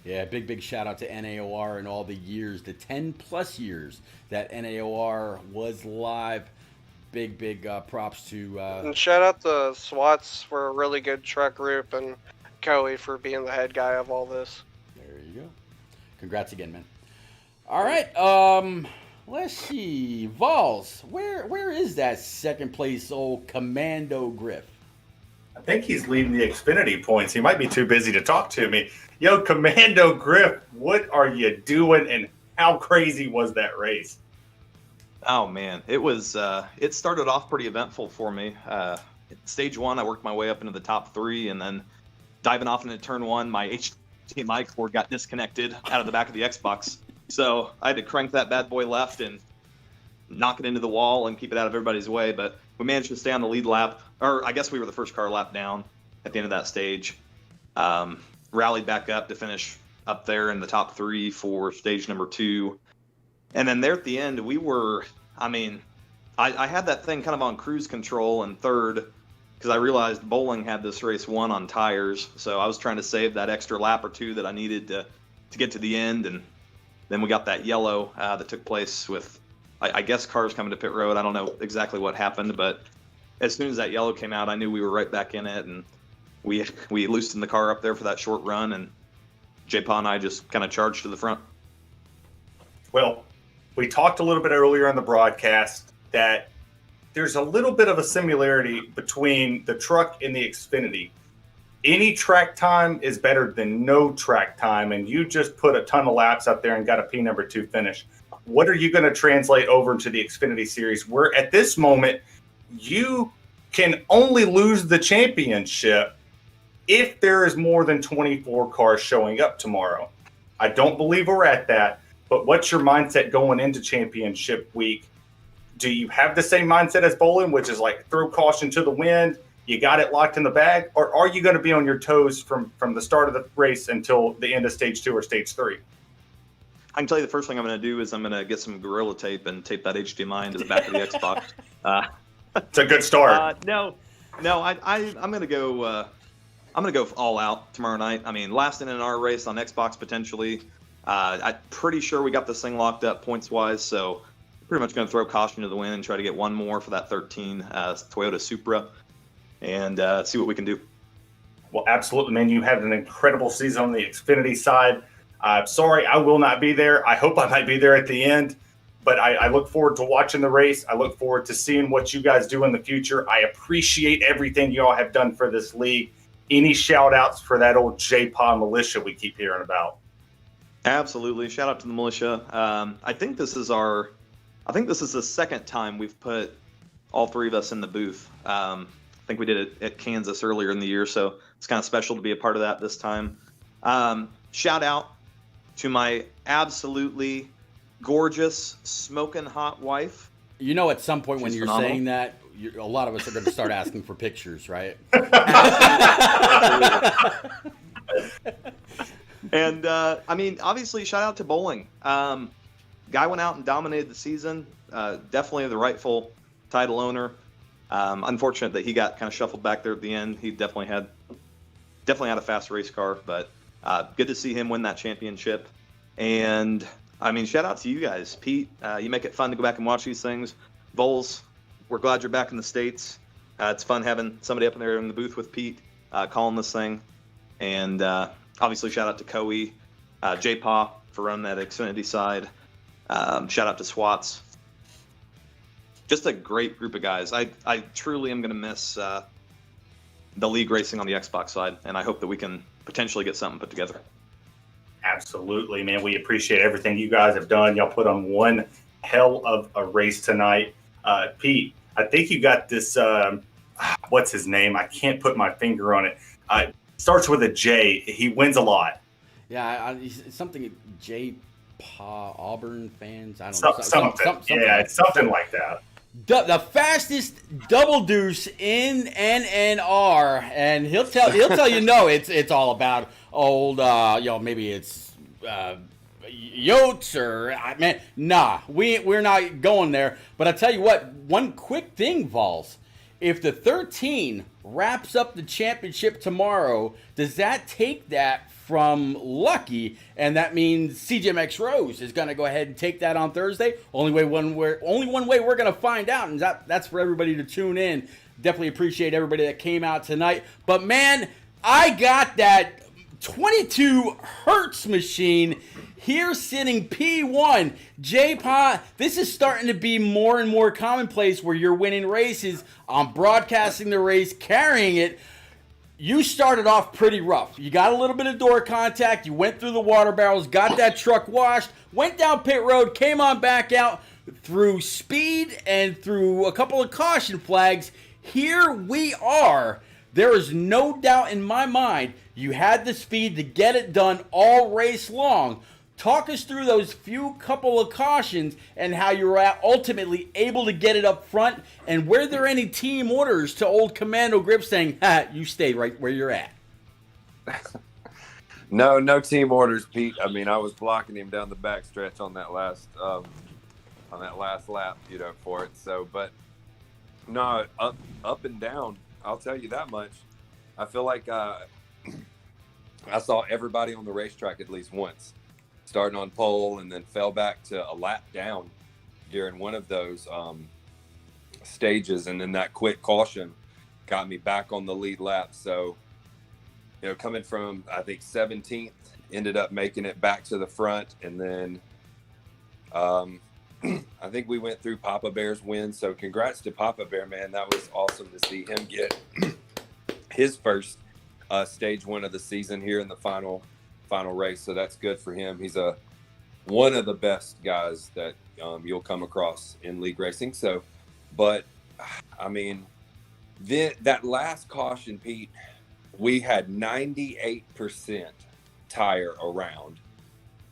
Yeah, big shout out to NAOR and all the years, the 10 plus years that NAOR was live. Big props to and shout out to SWATs for a really good truck group, and Coey for being the head guy of all this. There you go. Congrats again, man. All right, let's see. Vols, where is that second place old Commando Griff? I think he's leading the Xfinity points. He might be too busy to talk to me. Yo, Commando Griff, what are you doing, and how crazy was that race? Oh man, it was. It started off pretty eventful for me. Stage 1, I worked my way up into the top 3, and then diving off into turn 1, my HDMI cord got disconnected out of the back of the Xbox. So I had to crank that bad boy left and knock it into the wall and keep it out of everybody's way. But we managed to stay on the lead lap, or I guess we were the first car lap down at the end of that stage. Rallied back up to finish up there in the top 3 for stage number 2. And then there at the end, we were, I had that thing kind of on cruise control in third because I realized Bowling had this race won on tires. So I was trying to save that extra lap or 2 that I needed to get to the end. And then we got that yellow that took place with, I guess, cars coming to pit road. I don't know exactly what happened, but as soon as that yellow came out, I knew we were right back in it. And we loosened the car up there for that short run. And J-Paw and I just kind of charged to the front. Well, we talked a little bit earlier on the broadcast that there's a little bit of a similarity between the truck and the Xfinity. Any track time is better than no track time, and you just put a ton of laps up there and got a P number 2 finish. What are you going to translate over into the Xfinity Series, where at this moment you can only lose the championship if there is more than 24 cars showing up tomorrow? I don't believe we're at that. But what's your mindset going into championship week? Do you have the same mindset as Bowling, which is like throw caution to the wind, you got it locked in the bag? Or are you going to be on your toes from the start of the race until the end of stage 2 or stage 3? I can tell you the first thing I'm going to do is I'm going to get some Gorilla Tape and tape that HDMI into the back of the Xbox. It's a good start. No, I'm going to go. I'm going to go all out tomorrow night. I mean, last NNR race on Xbox potentially. I'm pretty sure we got this thing locked up points-wise, so pretty much going to throw caution to the wind and try to get one more for that 13 Toyota Supra and see what we can do. Well, absolutely, man. You had an incredible season on the Xfinity side. Sorry, I will not be there. I hope I might be there at the end, but I look forward to watching the race. I look forward to seeing what you guys do in the future. I appreciate everything you all have done for this league. Any shout-outs for that old J-Paw militia we keep hearing about? Absolutely. Shout out to the militia. I think this is the second time we've put all 3 of us in the booth. I think we did it at Kansas earlier in the year, so it's kind of special to be a part of that this time. Shout out to my absolutely gorgeous, smoking hot wife. You know, at some point when She's you're phenomenal. saying that, a lot of us are going to start asking for pictures, right? And, obviously, shout out to Bowling. Guy went out and dominated the season. Definitely the rightful title owner. Unfortunate that he got kind of shuffled back there at the end. He definitely had a fast race car, but good to see him win that championship. And, shout out to you guys. Pete, you make it fun to go back and watch these things. Vols, we're glad you're back in the States. It's fun having somebody up in there in the booth with Pete calling this thing. And obviously, shout out to Coe, J-Paw for running that Xfinity side. Shout out to Swats. Just a great group of guys. I truly am going to miss the league racing on the Xbox side, and I hope that we can potentially get something put together. Absolutely, man. We appreciate everything you guys have done. Y'all put on one hell of a race tonight. Pete, I think you got this, what's his name? I can't put my finger on it. Starts with a J. He wins a lot. Yeah, something J-Paw Auburn fans. I don't know. Something. Yeah, it's something like that. The fastest double deuce in NNR, and he'll tell you no, it's all about old maybe it's Yotes or nah, we're not going there. But I tell you what, one quick thing, Vols. If the 13 wraps up the championship tomorrow, does that take that from Lucky? And that means CJMX Rose is going to go ahead and take that on Thursday. Only one way we're going to find out, and that's for everybody to tune in. Definitely appreciate everybody that came out tonight. But man, I got that 22 Hertz machine here sitting P1. J-Paw, this is starting to be more and more commonplace where you're winning races. I'm broadcasting the race, carrying it. You started off pretty rough. You got a little bit of door contact. You went through the water barrels, got that truck washed, went down pit road, came on back out through speed and through a couple of caution flags. Here we are. There is no doubt in my mind you had the speed to get it done all race long. Talk us through those few couple of cautions and how you were ultimately able to get it up front. And were there any team orders to old Commando Grip saying, you stay right where you're at? No team orders, Pete. I mean, I was blocking him down the backstretch on that last lap, for it. So, but no, up and down. I'll tell you that much. I feel like I saw everybody on the racetrack at least once, starting on pole and then fell back to a lap down during one of those stages. And then that quick caution got me back on the lead lap. So, coming from, I think, 17th, ended up making it back to the front. And then I think we went through Papa Bear's win. So congrats to Papa Bear, man. That was awesome to see him get his first stage win of the season here in the final race. So that's good for him. He's one of the best guys that you'll come across in league racing. So, but I mean, that last caution, Pete, we had 98% tire around.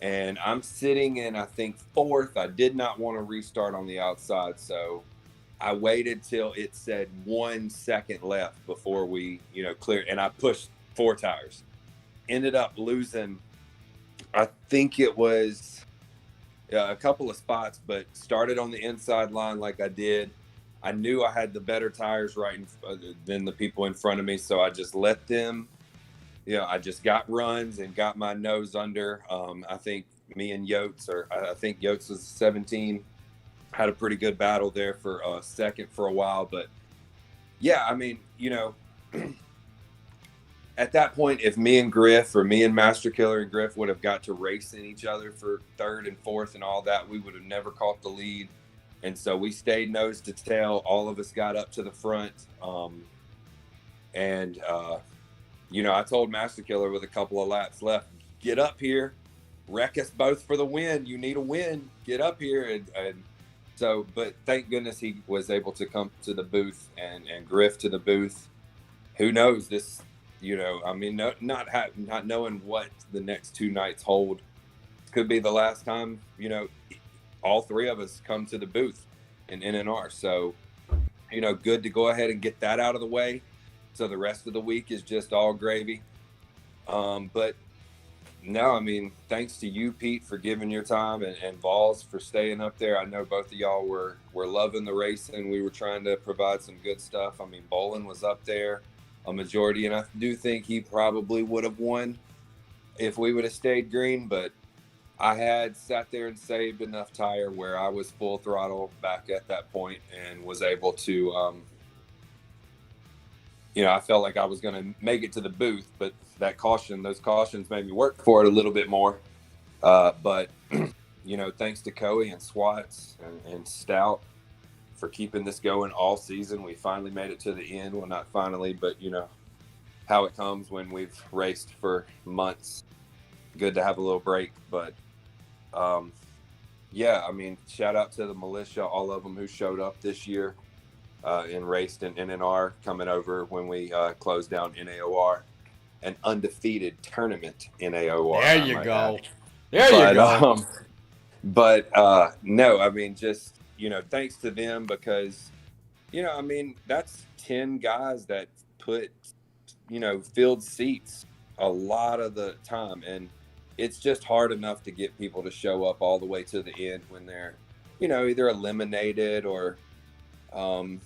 And I'm sitting in, I think, fourth. I did not want to restart on the outside, so I waited till it said 1 second left before we, cleared. And I pushed 4 tires. Ended up losing, I think it was a couple of spots, but started on the inside line like I did. I knew I had the better tires than the people in front of me, so I just let them. I just got runs and got my nose under. I think me and Yotes, I think Yotes was 17, had a pretty good battle there for a second for a while. But yeah, I mean, at that point, if me and Griff or me and Master Killer and Griff would have got to racing each other for third and fourth and all that, we would have never caught the lead. And so we stayed nose to tail. All of us got up to the front. I told Master Killer with a couple of laps left, get up here, wreck us both for the win. You need a win. Get up here. And so, but thank goodness he was able to come to the booth and Griff to the booth. Who knows this, not knowing what the next 2 nights hold. Could be the last time, all 3 of us come to the booth in NNR. So, good to go ahead and get that out of the way. So the rest of the week is just all gravy. But no, I mean, thanks to you, Pete, for giving your time and Vols for staying up there. I know both of y'all were loving the racing. We were trying to provide some good stuff. I mean, Bolin was up there a majority, and I do think he probably would have won if we would have stayed green. But, I had sat there and saved enough tire where I was full throttle back at that point and was able to, I felt like I was going to make it to the booth, but those cautions made me work for it a little bit more. But, thanks to Coey and Swats and Stout for keeping this going all season. We finally made it to the end. Well, not finally, but how it comes when we've raced for months. Good to have a little break, but shout out to the militia, all of them who showed up this year and raced in NNR, coming over when we closed down NAOR, an undefeated tournament NAOR. There you go. There you go. No, I mean, just, thanks to them because, that's 10 guys that put, filled seats a lot of the time. And it's just hard enough to get people to show up all the way to the end when they're, either eliminated or, they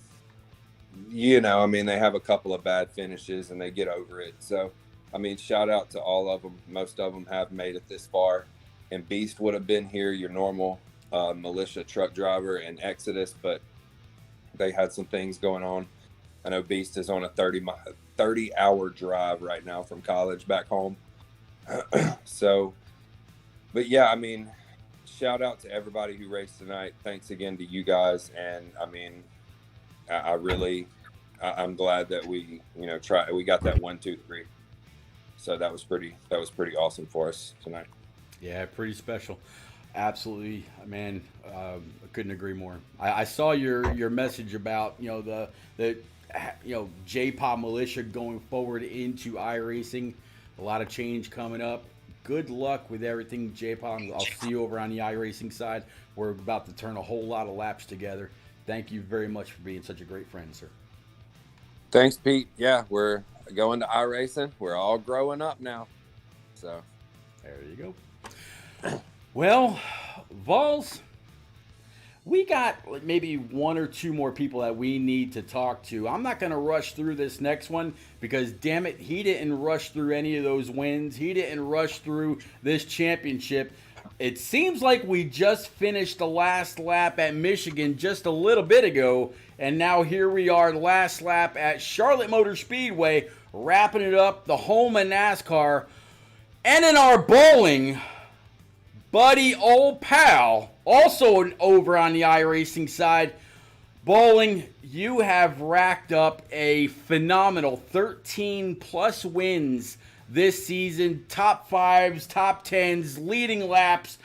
have a couple of bad finishes and they get over it. So, shout out to all of them. Most of them have made it this far. And Beast would have been here, your normal militia truck driver, and Exodus, but they had some things going on. I know Beast is on a 30-hour drive right now from college back home. So, but yeah, shout out to everybody who raced tonight. Thanks again to you guys. And I'm glad that we, we got that 1, 2, 3. So that was pretty awesome for us tonight. Yeah, pretty special. Absolutely, man. I couldn't agree more. I saw your message about the J-Pop militia going forward into iRacing. A lot of change coming up. Good luck with everything, J-Pop. I'll see you over on the iRacing side. We're about to turn a whole lot of laps together. Thank you very much for being such a great friend, sir. Thanks, Pete. Yeah, we're going to iRacing. We're all growing up now. So there you go. Well, Vols, we got maybe one or two more people that we need to talk to. I'm not going to rush through this next one because, damn it, he didn't rush through any of those wins. He didn't rush through this championship. It seems like we just finished the last lap at Michigan just a little bit ago, and now here we are, last lap at Charlotte Motor Speedway, wrapping it up, the home of NASCAR. NNR Bowling, buddy, old pal, also over on the iRacing side. Bowling, you have racked up a phenomenal 13 plus wins this season. Top 5s, top 10s, leading laps.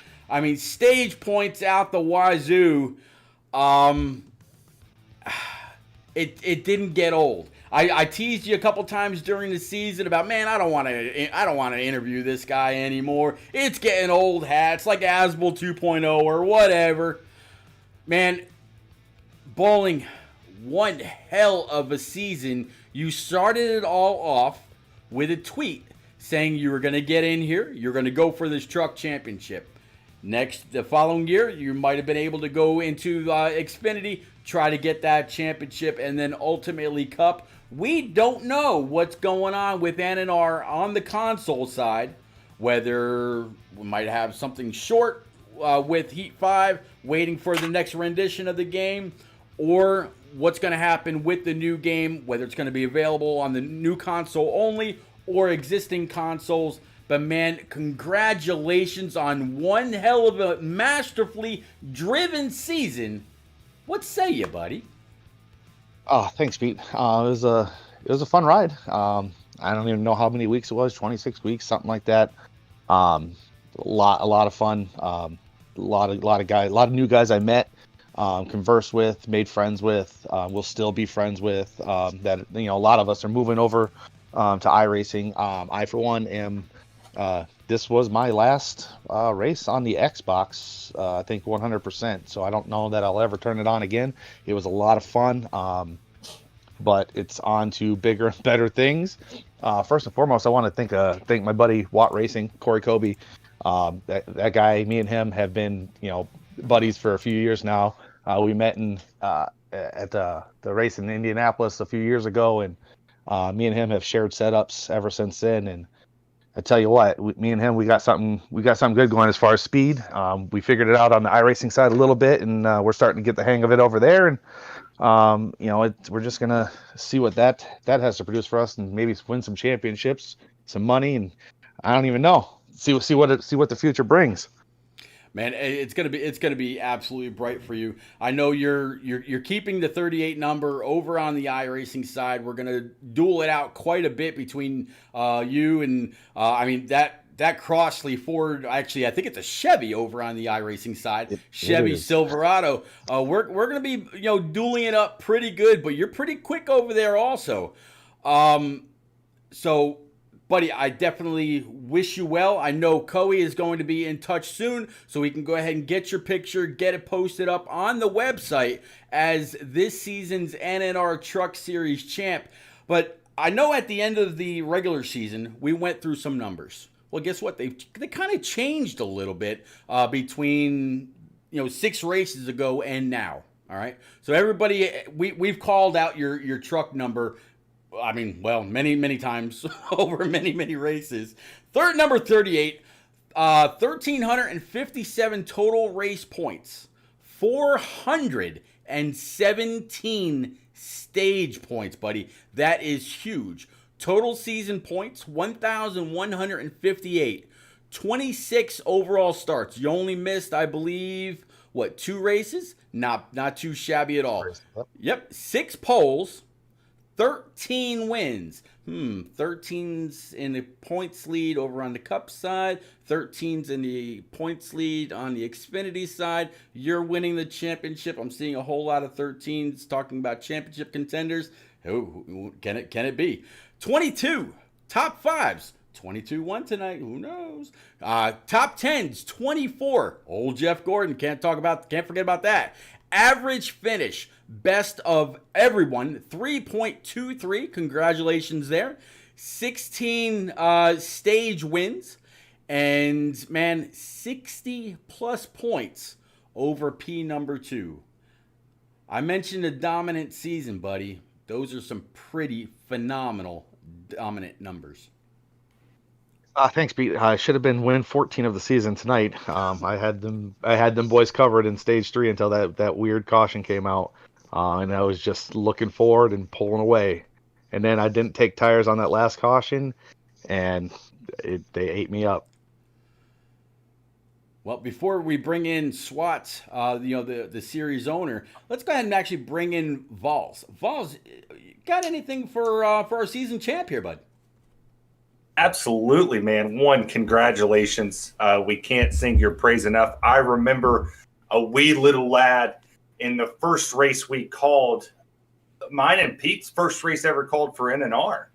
Stage points out the wazoo. It didn't get old. I teased you a couple times during the season about, man, I don't want to interview this guy anymore. It's getting old hats like Asbel 2.0 or whatever. Man, Bowling, one hell of a season. You started it all off with a tweet saying you were going to get in here, you're going to go for this truck championship. The following year, you might have been able to go into Xfinity, try to get that championship, and then ultimately Cup. We don't know what's going on with NNR on the console side, whether we might have something short with Heat 5, waiting for the next rendition of the game, or what's going to happen with the new game, whether it's going to be available on the new console only or existing consoles. But man, congratulations on one hell of a masterfully driven season. What say you, buddy? Oh, thanks, Pete. It was a fun ride. I don't even know how many weeks it was, 26 weeks, something like that. A lot of fun. A lot of guys, a lot of new guys I met, conversed with, made friends with, will still be friends with. That a lot of us are moving over to iRacing. I, for one, am. This was my last race on the Xbox, I think 100%. So I don't know that I'll ever turn it on again. It was a lot of fun, but it's on to bigger and better things. First and foremost, I want to thank my buddy Watt Racing, Corey Kobe. That guy, me and him have been buddies for a few years now. We met at the race in Indianapolis a few years ago, and me and him have shared setups ever since then. And I tell you what, me and him, we got something good going as far as speed. We figured it out on the iRacing side a little bit, and we're starting to get the hang of it over there. And we're just gonna see what that has to produce for us, and maybe win some championships, some money, and I don't even know. See what the future brings. Man, it's gonna be absolutely bright for you. I know you're keeping the 38 number over on the iRacing side. We're gonna duel it out quite a bit between you and that Crossley Ford. Actually, I think it's a Chevy over on the iRacing side. Chevy Silverado. We're gonna be dueling it up pretty good, but you're pretty quick over there also. So, buddy, I definitely wish you well. I know Coey is going to be in touch soon, so we can go ahead and get your picture, get it posted up on the website as this season's NNR Truck Series champ. But I know at the end of the regular season, we went through some numbers. Well, guess what? They kind of changed a little bit between 6 races ago and now. All right, so everybody, we've called out your truck number. I mean, well, many times over many races. Number 38, 1,357 total race points, 417 stage points, buddy. That is huge. Total season points, 1,158. 26 overall starts. You only missed, I believe, 2 races? Not too shabby at all. Yep, 6 poles. 13 wins. 13's in the points lead over on the Cup side. 13's in the points lead on the Xfinity side. You're winning the championship. I'm seeing a whole lot of 13's talking about championship contenders. Who can it be? 22 top 5s. 22 won tonight. Who knows? Top 10s. 24. Old Jeff Gordon. Can't forget about that. Average finish. Best of everyone, 3.23. Congratulations there. 16 stage wins. And, man, 60-plus points over P number 2. I mentioned a dominant season, buddy. Those are some pretty phenomenal dominant numbers. Thanks, Pete. I should have been win 14 of the season tonight. I had them boys covered in stage 3 until that weird caution came out. And I was just looking forward and pulling away. And then I didn't take tires on that last caution, and they ate me up. Well, before we bring in Swats, the series owner, let's go ahead and actually bring in Vols. Vols, got anything for our season champ here, bud? Absolutely, man. One, congratulations. We can't sing your praise enough. I remember a wee little lad in the first race we called, mine and Pete's first race ever called for NNR.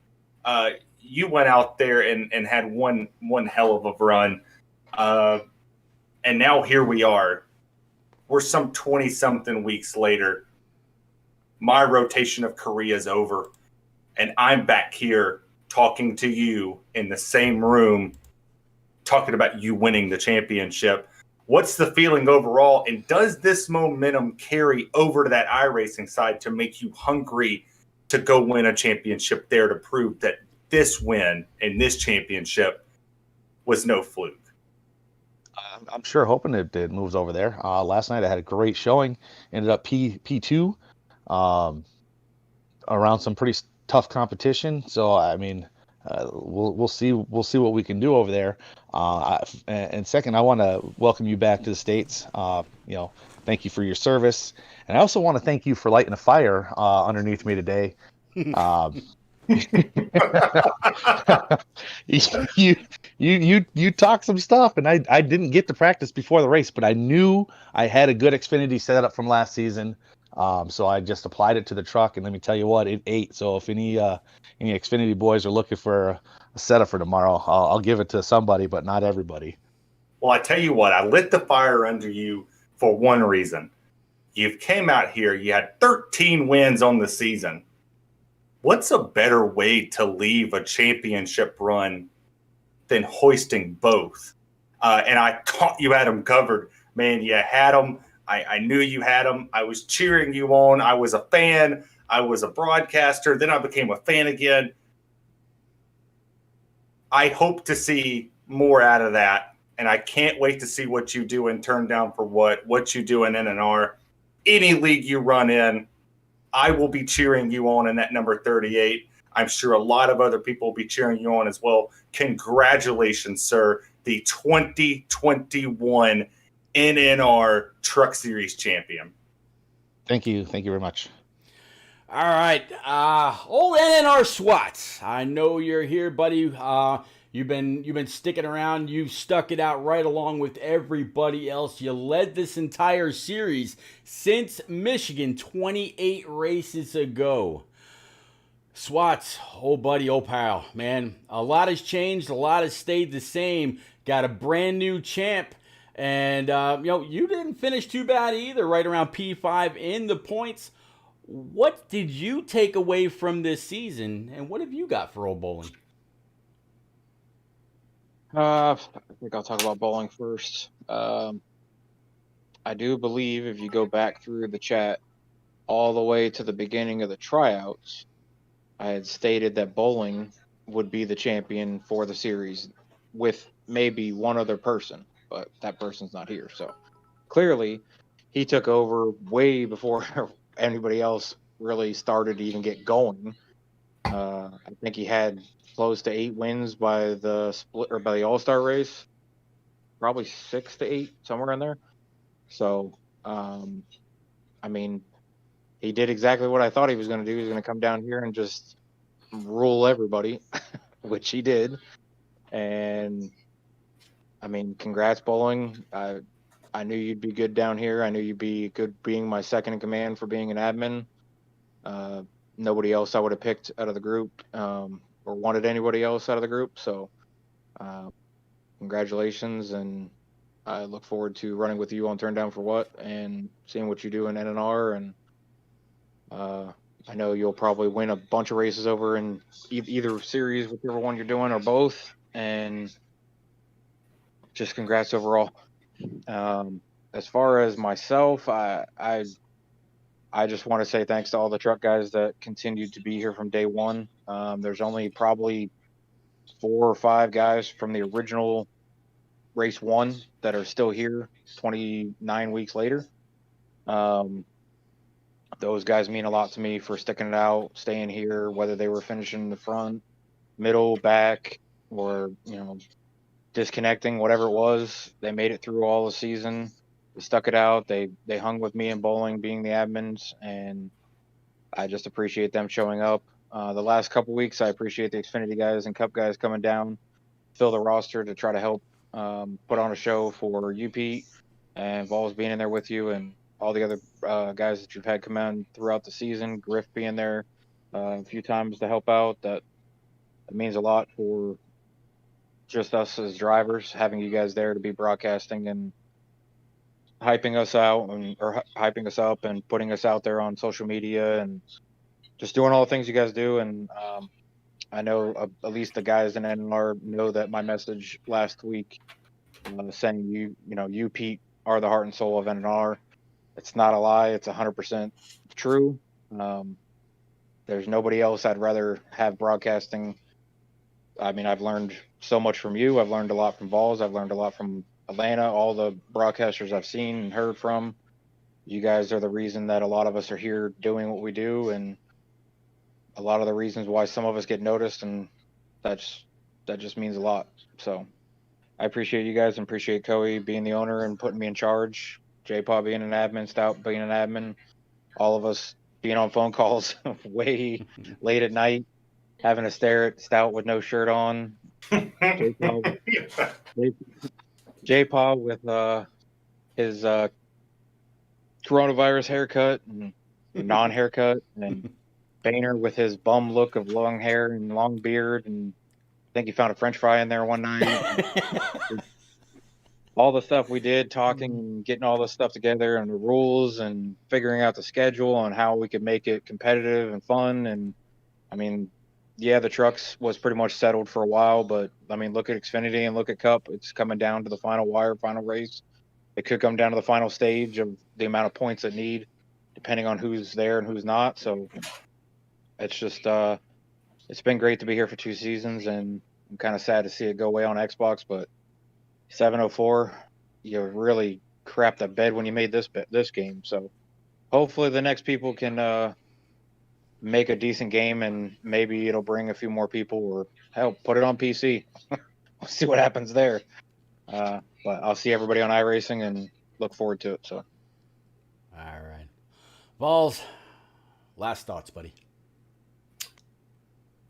You went out there and had one hell of a run. And now here we are. We're some 20-something weeks later. My rotation of Korea is over. And I'm back here talking to you in the same room, talking about you winning the championship. What's the feeling overall? And does this momentum carry over to that iRacing side to make you hungry to go win a championship there to prove that this win and this championship was no fluke? I'm sure hoping it moves over there. Last night I had a great showing. Ended up P2 around some pretty tough competition. So, I mean, we'll see what we can do over there. And second, I want to welcome you back to the States. Thank you for your service, and I also want to thank you for lighting a fire underneath me today. You talked some stuff, and I didn't get to practice before the race, but I knew I had a good Xfinity setup from last season. So I just applied it to the truck, and let me tell you what, it ate. So if any Xfinity boys are looking for a setup for tomorrow, I'll give it to somebody, but not everybody. Well, I tell you what, I lit the fire under you for one reason. You came out here, you had 13 wins on the season. What's a better way to leave a championship run than hoisting both? And I thought you had them covered. Man, you had them. I knew you had them. I was cheering you on. I was a fan. I was a broadcaster. Then I became a fan again. I hope to see more out of that, and I can't wait to see what you do in Turn Down for what you do in NNR. Any league you run in, I will be cheering you on in that number 38. I'm sure a lot of other people will be cheering you on as well. Congratulations, sir, the 2021 NNR Truck Series champion. Thank you very much. All right, old NNR SWATs. I know you're here, buddy. You've been sticking around. You've stuck it out right along with everybody else. You led this entire series since Michigan 28 races ago. SWATs, old buddy, old pal, man. A lot has changed. A lot has stayed the same. Got a brand new champ. And, you didn't finish too bad either, right around P5 in the points. What did you take away from this season, and what have you got for old bowling? I think I'll talk about bowling first. I do believe if you go back through the chat all the way to the beginning of the tryouts, I had stated that bowling would be the champion for the series with maybe one other person, but that person's not here. So clearly he took over way before anybody else really started to even get going. I think he had close to 8 wins by the split or by the All-Star race, probably 6 to 8, somewhere in there. So, I mean, he did exactly what I thought he was going to do. He was going to come down here and just rule everybody, which he did. And I mean, congrats, bowling. I knew you'd be good down here. I knew you'd be good being my second in command for being an admin. Nobody else I would have picked out of the group, or wanted anybody else out of the group. So, congratulations, and I look forward to running with you on Turn Down for What and seeing what you do in NNR. And I know you'll probably win a bunch of races over in either series, whichever one you're doing, or both. And just congrats overall. As far as myself, I just want to say thanks to all the truck guys that continued to be here from day one. There's only probably 4 or 5 guys from the original race 1 that are still here 29 weeks later. Those guys mean a lot to me for sticking it out, staying here, whether they were finishing in the front, middle, back, or, disconnecting, whatever it was. They made it through all the season. They stuck it out. They hung with me in bowling, being the admins, and I just appreciate them showing up. The last couple weeks, I appreciate the Xfinity guys and Cup guys coming down, fill the roster to try to help put on a show for you, Pete, and Vols being in there with you, and all the other guys that you've had come in throughout the season. Griff being there a few times to help out. That means a lot for just us as drivers, having you guys there to be broadcasting and hyping us out or hyping us up and putting us out there on social media and just doing all the things you guys do. And I know at least the guys in NNR know that my message last week saying you, Pete, are the heart and soul of NNR. It's not a lie. It's 100% true. There's nobody else I'd rather have broadcasting. I mean, I've learned so much from you. I've learned a lot from Vols. I've learned a lot from Atlanta, all the broadcasters I've seen and heard from. You guys are the reason that a lot of us are here doing what we do, and a lot of the reasons why some of us get noticed, and that just means a lot. So I appreciate you guys and appreciate Coey being the owner and putting me in charge, J-Paw being an admin, Stout being an admin, all of us being on phone calls way late at night, having to stare at Stout with no shirt on. J-Paw with his coronavirus haircut and non-haircut, and Boehner with his bum look of long hair and long beard, and I think he found a French fry in there one night. All the stuff we did, talking and getting all this stuff together and the rules and figuring out the schedule and how we could make it competitive and fun. And I mean, yeah, the trucks was pretty much settled for a while, but I mean, look at Xfinity and look at Cup. It's coming down to the final wire, final race. It could come down to the final stage of the amount of points it need, depending on who's there and who's not. So it's just, it's been great to be here for 2 seasons, and I'm kind of sad to see it go away on Xbox, but 704, you really crapped the bed when you made this game. So hopefully the next people can make a decent game, and maybe it'll bring a few more people, or hell, put it on PC. We'll see what happens there. But I'll see everybody on iRacing and look forward to it. So, All right. Balls, last thoughts, buddy.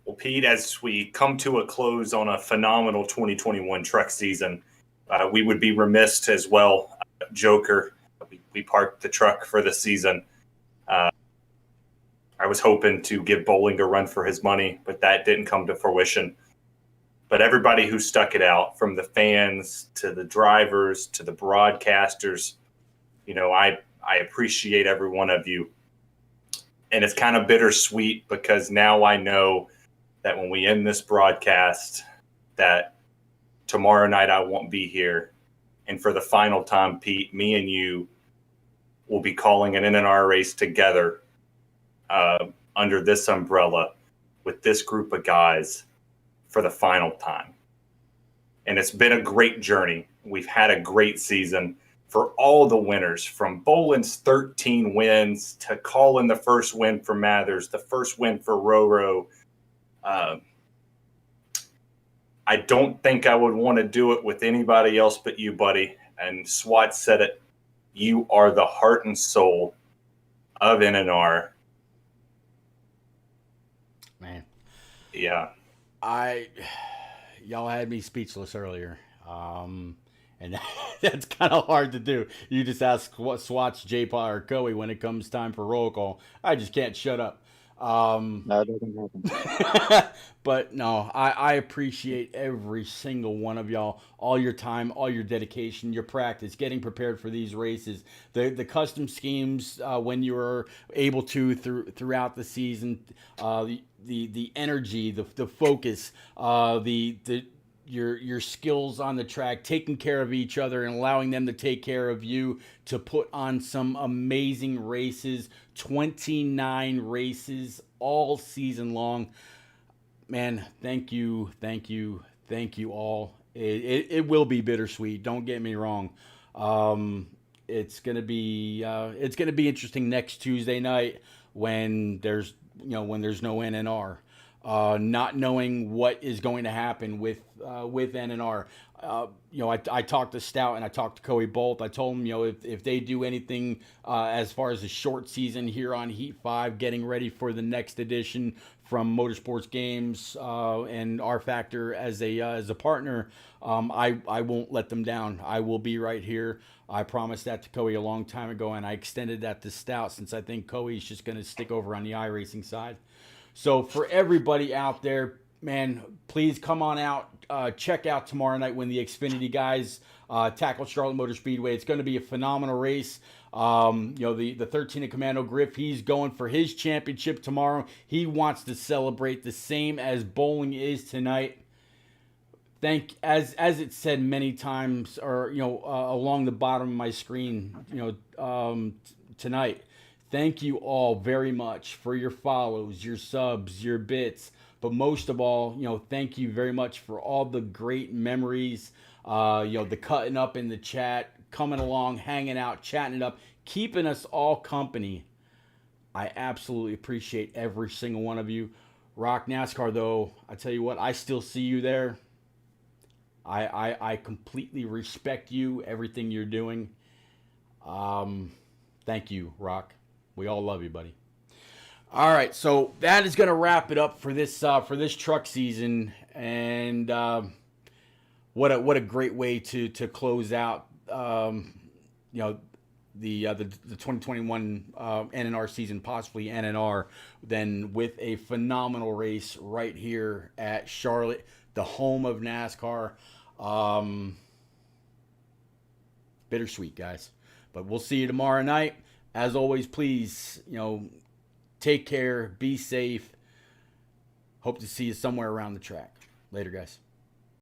Well, Pete, as we come to a close on a phenomenal 2021 truck season, we would be remiss as well. Joker, we parked the truck for the season. I was hoping to give Bowling a run for his money, but that didn't come to fruition. But everybody who stuck it out, from the fans to the drivers to the broadcasters, I appreciate every one of you. And it's kind of bittersweet because now I know that when we end this broadcast, that tomorrow night I won't be here. And for the final time, Pete, me and you will be calling an NNR race together under this umbrella with this group of guys for the final time. And it's been a great journey. We've had a great season. For all the winners, from Boland's 13 wins to calling the first win for Mathers, the first win for Roro. I don't think I would want to do it with anybody else but you, buddy. And Swat said it. You are the heart and soul of NNR. Man. Yeah. Y'all had me speechless earlier. And that's kind of hard to do. You just ask what Swat's J-Paw or Coey when it comes time for roll call. I just can't shut up. no, it doesn't happen. But no, I appreciate every single one of y'all, all your time, all your dedication, your practice, getting prepared for these races, the custom schemes when you were able to throughout the season, the energy, the focus, your skills on the track, taking care of each other and allowing them to take care of you, to put on some amazing races, 29 races all season long. Man, thank you all. It will be bittersweet. Don't get me wrong. It's gonna be interesting next Tuesday night when there's no NNR. Not knowing what is going to happen with NNR. I talked to Stout and I talked to Coey both. I told them, if they do anything as far as a short season here on Heat 5, getting ready for the next edition from Motorsports Games and R Factor as a partner, I won't let them down. I will be right here. I promised that to Coey a long time ago, and I extended that to Stout since I think Coey's just going to stick over on the iRacing side. So for everybody out there, man, please come on out. Check out tomorrow night when the Xfinity guys tackle Charlotte Motor Speedway. It's going to be a phenomenal race. The 13 of Commando Griff, he's going for his championship tomorrow. He wants to celebrate the same as Bowling is tonight. As it said many times, or along the bottom of my screen, tonight. Thank you all very much for your follows, your subs, your bits. But most of all, thank you very much for all the great memories, the cutting up in the chat, coming along, hanging out, chatting it up, keeping us all company. I absolutely appreciate every single one of you. Rock NASCAR, though, I tell you what, I still see you there. I completely respect you, everything you're doing. Thank you, Rock. We all love you, buddy. All right, so that is going to wrap it up for this truck season, and what a great way to close out the 2021 NNR season, possibly NNR, then with a phenomenal race right here at Charlotte, the home of NASCAR. Bittersweet, guys, but we'll see you tomorrow night. As always, please, take care, be safe. Hope to see you somewhere around the track. Later, guys.